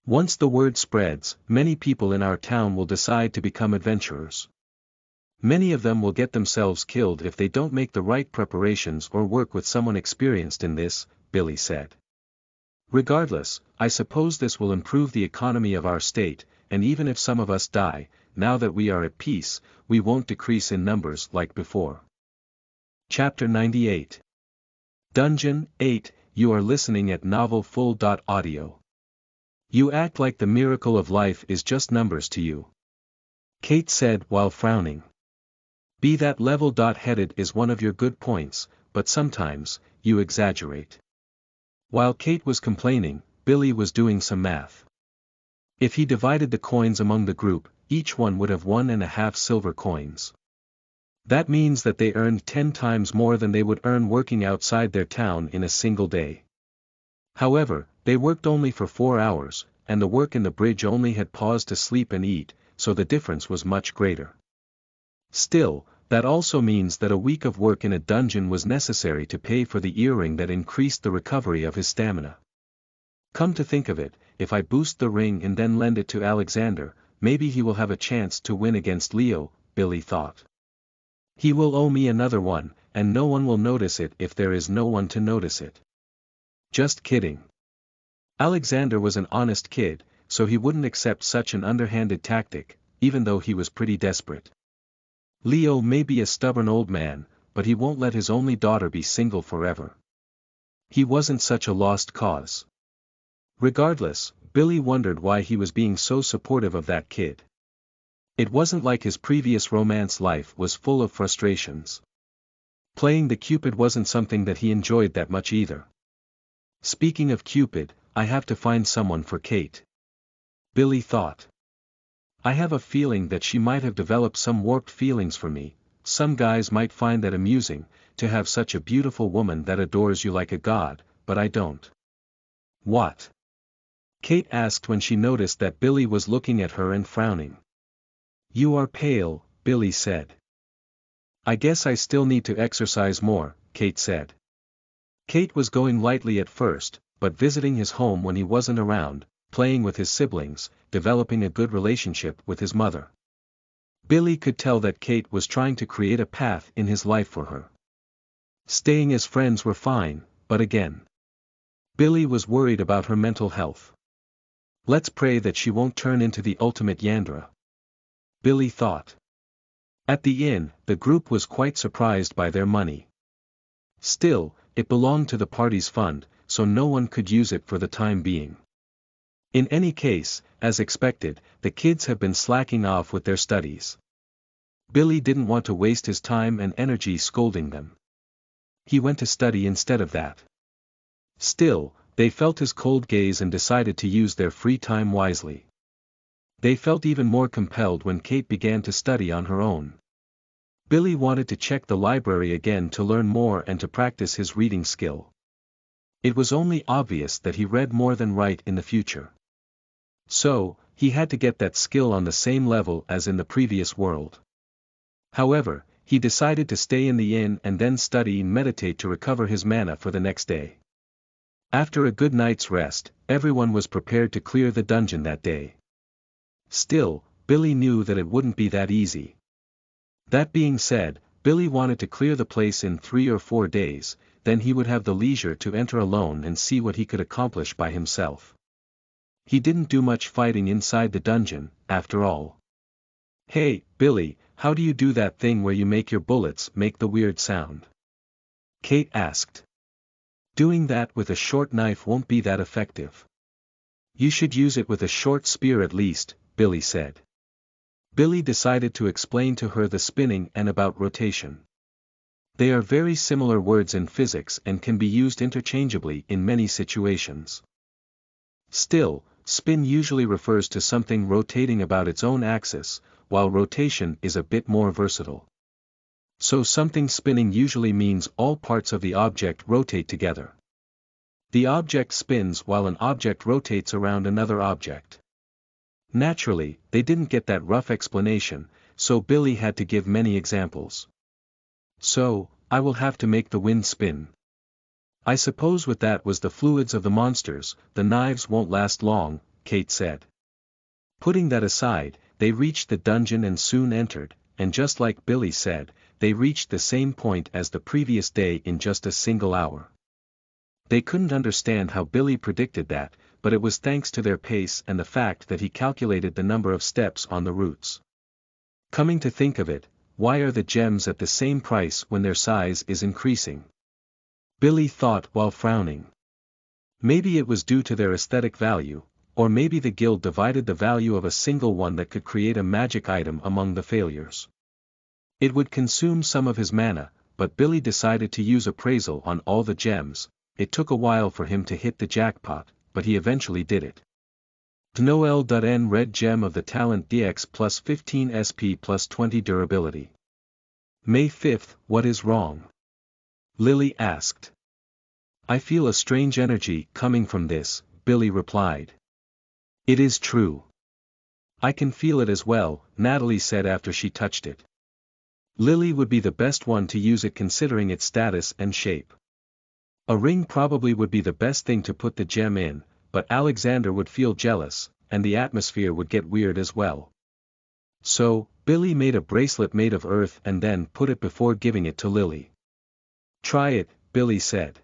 Once the word spreads, many people in our town will decide to become adventurers. Many of them will get themselves killed if they don't make the right preparations or work with someone experienced in this, Billy said. Regardless, I suppose this will improve the economy of our state, and even if some of us die, now that we are at peace, we won't decrease in numbers like before. Chapter 98. Dungeon 8. You are listening at novelfull.audio. You act like the miracle of life is just numbers to you. Kate said while frowning. Be that level-headed is one of your good points, but sometimes, you exaggerate. While Kate was complaining, Billy was doing some math. If he divided the coins among the group, each one would have 1.5 silver coins. That means that they earned 10 times more than they would earn working outside their town in a single day. However, they worked only for 4 hours, and the work in the bridge only had paused to sleep and eat, so the difference was much greater. Still, that also means that a week of work in a dungeon was necessary to pay for the earring that increased the recovery of his stamina. Come to think of it, if I boost the ring and then lend it to Alexander, maybe he will have a chance to win against Leo, Billy thought. He will owe me another one, and no one will notice it if there is no one to notice it. Just kidding. Alexander was an honest kid, so he wouldn't accept such an underhanded tactic, even though he was pretty desperate. Leo may be a stubborn old man, but he won't let his only daughter be single forever. He wasn't such a lost cause. Regardless, Billy wondered why he was being so supportive of that kid. It wasn't like his previous romance life was full of frustrations. Playing the Cupid wasn't something that he enjoyed that much either. Speaking of Cupid, I have to find someone for Kate. Billy thought. I have a feeling that she might have developed some warped feelings for me. Some guys might find that amusing, to have such a beautiful woman that adores you like a god, but I don't. What? Kate asked when she noticed that Billy was looking at her and frowning. You are pale, Billy said. I guess I still need to exercise more, Kate said. Kate was going lightly at first, but visiting his home when he wasn't around, playing with his siblings, developing a good relationship with his mother. Billy could tell that Kate was trying to create a path in his life for her. Staying as friends were fine, but again, Billy was worried about her mental health. Let's pray that she won't turn into the ultimate Yandra, Billy thought. At the inn, the group was quite surprised by their money. Still, it belonged to the party's fund, so no one could use it for the time being. In any case, as expected, the kids have been slacking off with their studies. Billy didn't want to waste his time and energy scolding them. He went to study instead of that. Still, they felt his cold gaze and decided to use their free time wisely. They felt even more compelled when Kate began to study on her own. Billy wanted to check the library again to learn more and to practice his reading skill. It was only obvious that he read more than write in the future. So, he had to get that skill on the same level as in the previous world. However, he decided to stay in the inn and then study and meditate to recover his mana for the next day. After a good night's rest, everyone was prepared to clear the dungeon that day. Still, Billy knew that it wouldn't be that easy. That being said, Billy wanted to clear the place in 3 or 4 days, then he would have the leisure to enter alone and see what he could accomplish by himself. He didn't do much fighting inside the dungeon, after all. Hey, Billy, how do you do that thing where you make your bullets make the weird sound? Kate asked. Doing that with a short knife won't be that effective. You should use it with a short spear at least, Billy said. Billy decided to explain to her the spinning and about rotation. They are very similar words in physics and can be used interchangeably in many situations. Still, spin usually refers to something rotating about its own axis, while rotation is a bit more versatile. So something spinning usually means all parts of the object rotate together. The object spins while an object rotates around another object. Naturally, they didn't get that rough explanation, so Billy had to give many examples. So, I will have to make the wind spin. I suppose with that was the fluids of the monsters, the knives won't last long, Kate said. Putting that aside, they reached the dungeon and soon entered, and just like Billy said, they reached the same point as the previous day in just a single hour. They couldn't understand how Billy predicted that, but it was thanks to their pace and the fact that he calculated the number of steps on the routes. Coming to think of it, why are the gems at the same price when their size is increasing? Billy thought while frowning. Maybe it was due to their aesthetic value, or maybe the guild divided the value of a single one that could create a magic item among the failures. It would consume some of his mana, but Billy decided to use appraisal on all the gems. It took a while for him to hit the jackpot, but he eventually did it. Noel.N red gem of the talent DX plus 15 SP plus 20 durability. May 5th, what is wrong? Lily asked. I feel a strange energy coming from this, Billy replied. It is true. I can feel it as well, Natalie said after she touched it. Lily would be the best one to use it considering its status and shape. A ring probably would be the best thing to put the gem in, but Alexander would feel jealous, and the atmosphere would get weird as well. So, Billy made a bracelet made of earth and then put it before giving it to Lily. Try it, Billy said.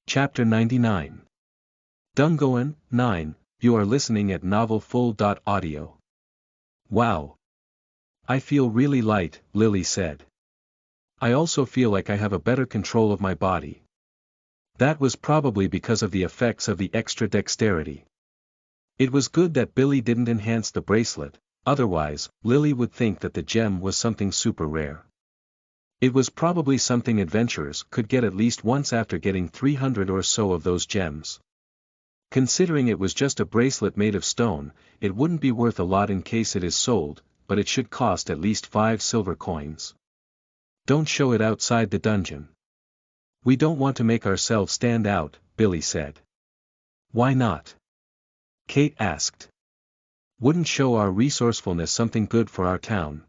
Chapter 99. Dungoan, 9, you are listening at novelfull.audio. Wow. I feel really light, Lily said. I also feel like I have a better control of my body. That was probably because of the effects of the extra dexterity. It was good that Billy didn't enhance the bracelet, otherwise, Lily would think that the gem was something super rare. It was probably something adventurers could get at least once after getting 300 or so of those gems. Considering it was just a bracelet made of stone, it wouldn't be worth a lot in case it is sold, but it should cost at least 5 silver coins. Don't show it outside the dungeon. We don't want to make ourselves stand out, Billy said. Why not? Kate asked. Wouldn't show our resourcefulness something good for our town?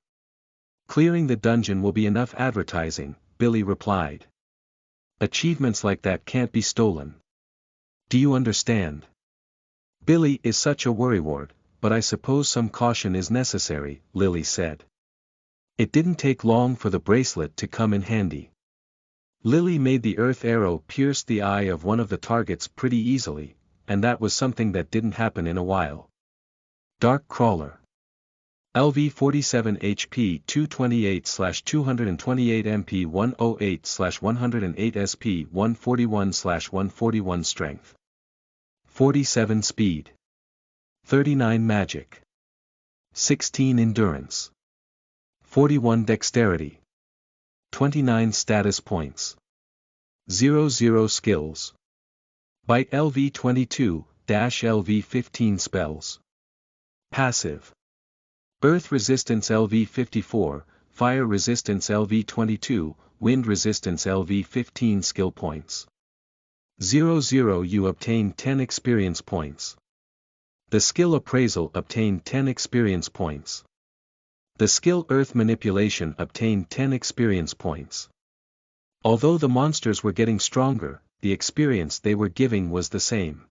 Clearing the dungeon will be enough advertising, Billy replied. Achievements like that can't be stolen. Do you understand? Billy is such a worrywart, but I suppose some caution is necessary, Lily said. It didn't take long for the bracelet to come in handy. Lily made the earth arrow pierce the eye of one of the targets pretty easily, and that was something that didn't happen in a while. Dark Crawler. LV 47 HP 228/228 MP 108/108 SP 141/141 Strength. 47 Speed. 39 Magic. 16 Endurance. 41 Dexterity. 29 Status Points. 00 Skills. Bite LV 22-LV 15 Spells. Passive. Earth Resistance LV 54, Fire Resistance LV 22, Wind Resistance LV 15 Skill Points. 00 You obtain 10 Experience Points. The Skill Appraisal obtained 10 Experience Points. The skill Earth Manipulation obtained 10 Experience Points. Although the monsters were getting stronger, the experience they were giving was the same.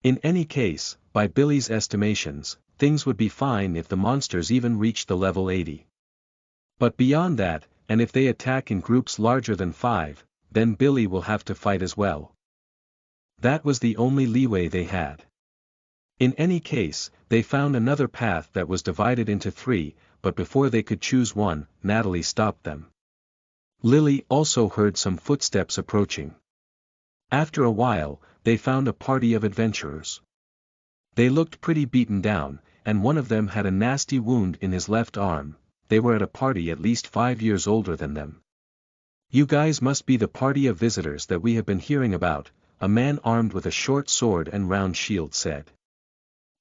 In any case, by Billy's estimations, things would be fine if the monsters even reached the level 80. But beyond that, and if they attack in groups larger than 5, then Billy will have to fight as well. That was the only leeway they had. In any case, they found another path that was divided into 3, but before they could choose one, Natalie stopped them. Lily also heard some footsteps approaching. After a while, they found a party of adventurers. They looked pretty beaten down, and one of them had a nasty wound in his left arm. They were at a party at least 5 years older than them. You guys must be the party of visitors that we have been hearing about, a man armed with a short sword and round shield said.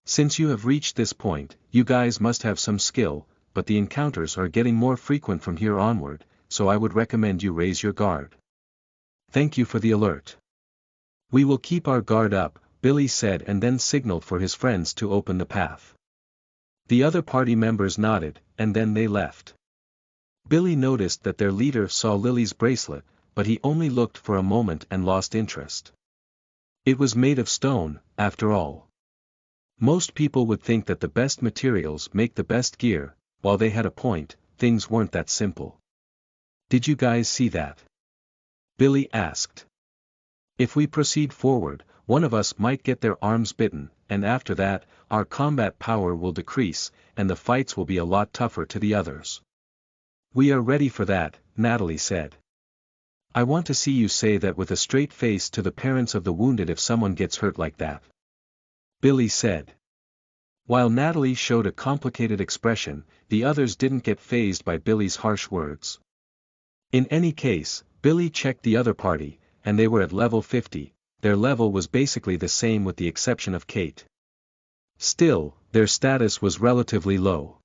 Since you have reached this point, you guys must have some skill, but the encounters are getting more frequent from here onward, so I would recommend you raise your guard. Thank you for the alert. We will keep our guard up, Billy said and then signaled for his friends to open the path. The other party members nodded, and then they left. Billy noticed that their leader saw Lily's bracelet, but he only looked for a moment and lost interest. It was made of stone, after all. Most people would think that the best materials make the best gear. While they had a point, things weren't that simple. Did you guys see that? Billy asked. If we proceed forward, one of us might get their arms bitten, and after that, our combat power will decrease, and the fights will be a lot tougher to the others. We are ready for that, Natalie said. I want to see you say that with a straight face to the parents of the wounded if someone gets hurt like that. Billy said. While Natalie showed a complicated expression, the others didn't get fazed by Billy's harsh words. In any case, Billy checked the other party, and they were at level 50, their level was basically the same with the exception of Kate. Still, their status was relatively low.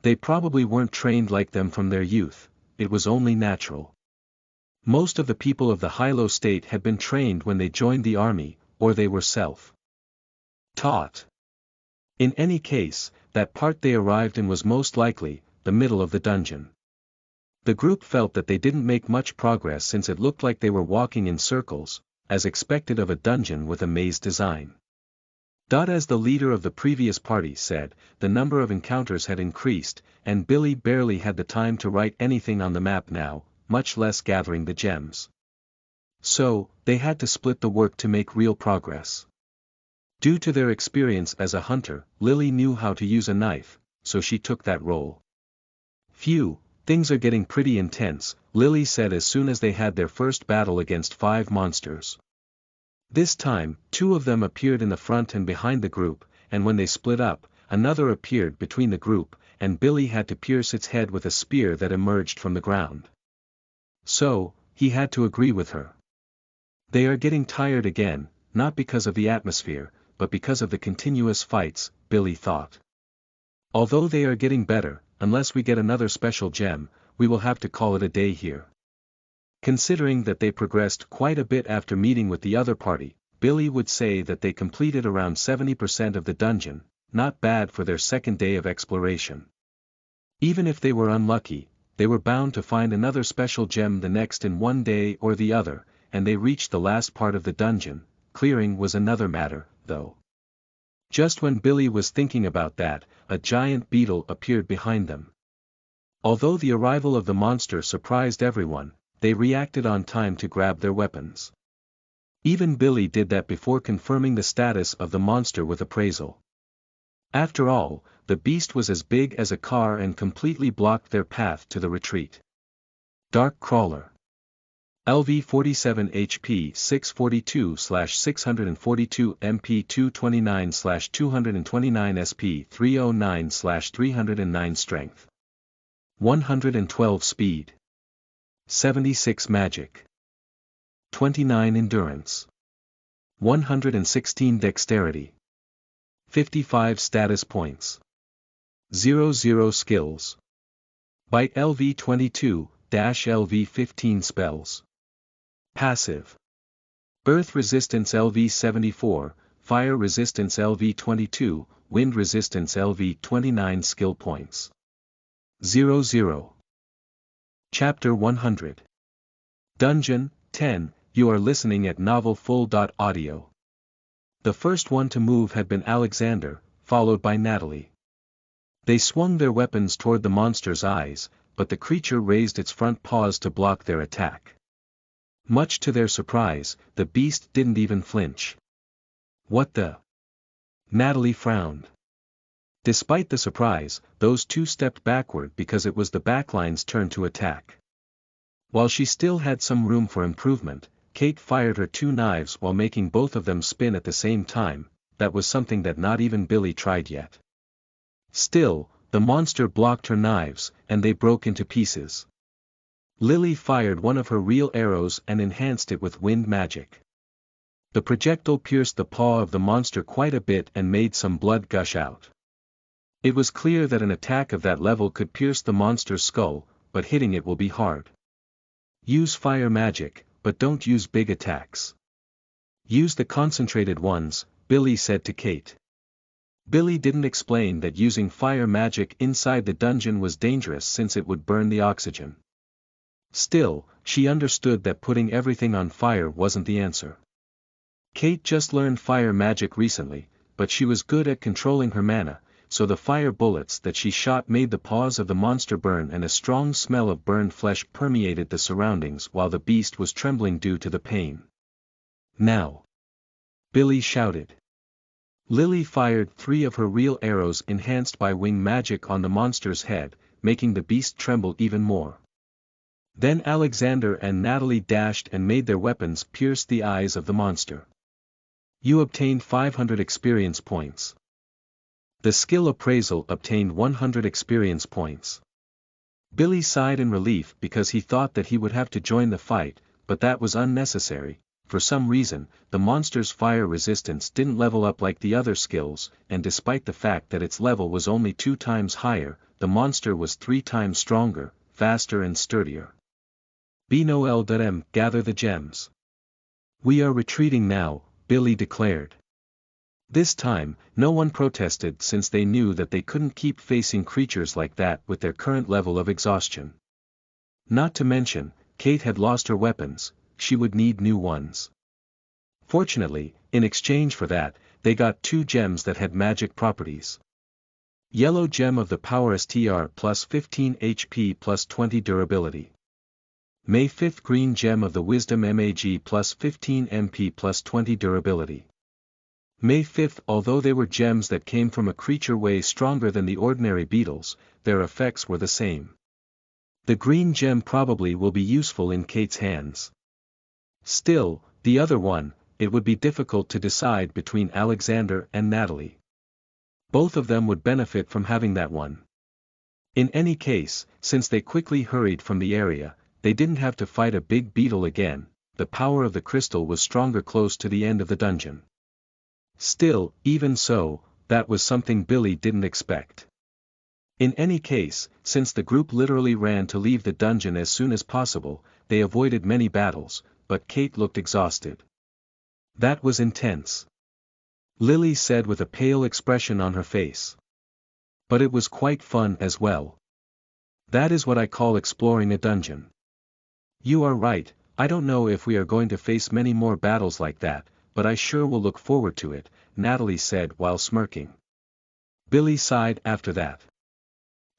They probably weren't trained like them from their youth, it was only natural. Most of the people of the Hilo state had been trained when they joined the army, or they were self-taught. In any case, that part they arrived in was most likely the middle of the dungeon. The group felt that they didn't make much progress since it looked like they were walking in circles, as expected of a dungeon with a maze design. As the leader of the previous party said, the number of encounters had increased, and Billy barely had the time to write anything on the map now, much less gathering the gems. So, they had to split the work to make real progress. Due to their experience as a hunter, Lily knew how to use a knife, so she took that role. "Phew, things are getting pretty intense," Lily said as soon as they had their first battle against 5 monsters. This time, 2 of them appeared in the front and behind the group, and when they split up, another appeared between the group, and Billy had to pierce its head with a spear that emerged from the ground. So, he had to agree with her. They are getting tired again, not because of the atmosphere, but because of the continuous fights, Billy thought. Although they are getting better, unless we get another special gem, we will have to call it a day here. Considering that they progressed quite a bit after meeting with the other party, Billy would say that they completed around 70% of the dungeon, not bad for their second day of exploration. Even if they were unlucky, they were bound to find another special gem the next in one day or the other, and they reached the last part of the dungeon. Clearing was another matter, though. Just when Billy was thinking about that, a giant beetle appeared behind them. Although the arrival of the monster surprised everyone, they reacted on time to grab their weapons. Even Billy did that before confirming the status of the monster with appraisal. After all, the beast was as big as a car and completely blocked their path to the retreat. Dark Crawler. LV 47 HP 642/642 MP 229/229 SP 309/309 Strength. 112 Speed. 76 Magic. 29 Endurance. 116 Dexterity. 55 Status Points. 00 Skills. Bite LV 22-LV 15 Spells. Passive. Earth Resistance LV 74, Fire Resistance LV 22, Wind Resistance LV 29 Skill Points. 00. Chapter 100. Dungeon 10, you are listening at novelfull.audio. The first one to move had been Alexander, followed by Natalie. They swung their weapons toward the monster's eyes, but the creature raised its front paws to block their attack. Much to their surprise, the beast didn't even flinch. "What the?" Natalie frowned. Despite the surprise, those two stepped backward because it was the backline's turn to attack. While she still had some room for improvement, Kate fired her 2 knives while making both of them spin at the same time. That was something that not even Billy tried yet. Still, the monster blocked her knives, and they broke into pieces. Lily fired one of her real arrows and enhanced it with wind magic. The projectile pierced the paw of the monster quite a bit and made some blood gush out. It was clear that an attack of that level could pierce the monster's skull, but hitting it will be hard. Use fire magic, but don't use big attacks. Use the concentrated ones, Billy said to Kate. Billy didn't explain that using fire magic inside the dungeon was dangerous since it would burn the oxygen. Still, she understood that putting everything on fire wasn't the answer. Kate just learned fire magic recently, but she was good at controlling her mana, so the fire bullets that she shot made the paws of the monster burn and a strong smell of burned flesh permeated the surroundings while the beast was trembling due to the pain. "Now!" Billy shouted. Lily fired 3 of her real arrows enhanced by wing magic on the monster's head, making the beast tremble even more. Then Alexander and Natalie dashed and made their weapons pierce the eyes of the monster. You obtained 500 experience points. The skill appraisal obtained 100 experience points. Billy sighed in relief because he thought that he would have to join the fight, but that was unnecessary. For some reason, the monster's fire resistance didn't level up like the other skills, and despite the fact that its level was only 2 times higher, the monster was 3 times stronger, faster and sturdier. B-No-L-M, gather the gems. We are retreating now, Billy declared. This time, no one protested since they knew that they couldn't keep facing creatures like that with their current level of exhaustion. Not to mention, Kate had lost her weapons, she would need new ones. Fortunately, in exchange for that, they got 2 gems that had magic properties. Yellow gem of the power STR plus 15 HP plus 20 durability. May 5th green gem of the wisdom MAG plus 15 MP plus 20 durability. May 5th although they were gems that came from a creature way stronger than the ordinary beetles, their effects were the same. The green gem probably will be useful in Kate's hands. Still, the other one, it would be difficult to decide between Alexander and Natalie. Both of them would benefit from having that one. In any case, since they quickly hurried from the area, they didn't have to fight a big beetle again, the power of the crystal was stronger close to the end of the dungeon. Still, even so, that was something Billy didn't expect. In any case, since the group literally ran to leave the dungeon as soon as possible, they avoided many battles, but Kate looked exhausted. That was intense. Lily said with a pale expression on her face. But it was quite fun as well. That is what I call exploring a dungeon. You are right, I don't know if we are going to face many more battles like that, but I sure will look forward to it, Natalie said while smirking. Billy sighed after that.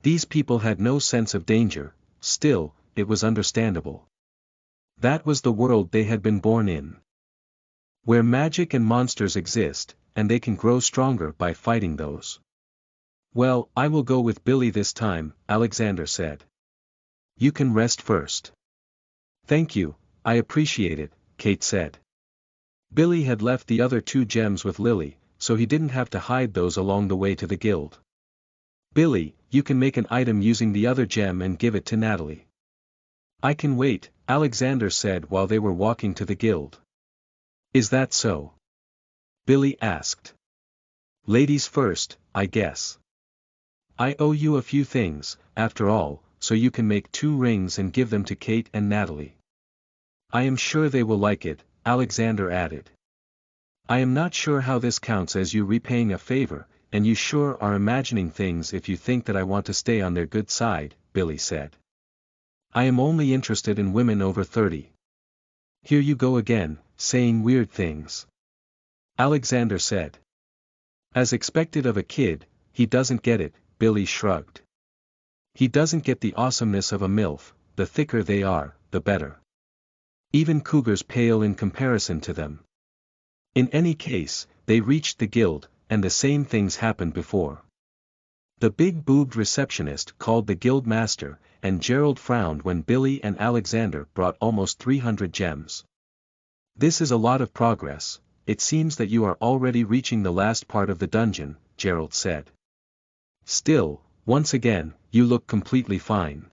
These people had no sense of danger, still, it was understandable. That was the world they had been born in. Where magic and monsters exist, and they can grow stronger by fighting those. Well, I will go with Billy this time, Alexander said. You can rest first. Thank you, I appreciate it, Kate said. Billy had left the other 2 gems with Lily, so he didn't have to hide those along the way to the guild. Billy, you can make an item using the other gem and give it to Natalie. I can wait, Alexander said while they were walking to the guild. Is that so? Billy asked. Ladies first, I guess. I owe you a few things, after all, so you can make 2 rings and give them to Kate and Natalie. I am sure they will like it, Alexander added. I am not sure how this counts as you repaying a favor, and you sure are imagining things if you think that I want to stay on their good side, Billy said. I am only interested in women over 30. Here you go again, saying weird things. Alexander said. As expected of a kid, he doesn't get it, Billy shrugged. He doesn't get the awesomeness of a MILF, the thicker they are, the better. Even cougars pale in comparison to them. In any case, they reached the guild, and the same things happened before. The big-boobed receptionist called the guild master, and Gerald frowned when Billy and Alexander brought almost 300 gems. This is a lot of progress, it seems that you are already reaching the last part of the dungeon, Gerald said. Still, once again, you look completely fine.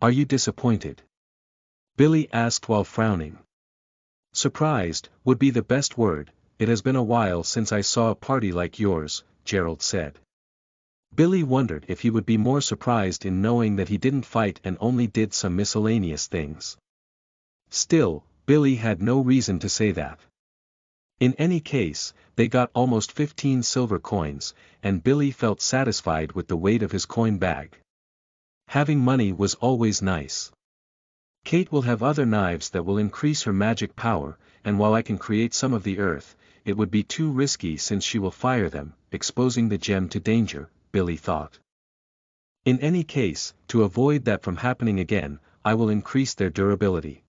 Are you disappointed? Billy asked while frowning. Surprised, would be the best word, it has been a while since I saw a party like yours, Gerald said. Billy wondered if he would be more surprised in knowing that he didn't fight and only did some miscellaneous things. Still, Billy had no reason to say that. In any case, they got almost 15 silver coins, and Billy felt satisfied with the weight of his coin bag. Having money was always nice. Kate will have other knives that will increase her magic power, and while I can create some of the earth, it would be too risky since she will fire them, exposing the gem to danger, Billy thought. In any case, to avoid that from happening again, I will increase their durability.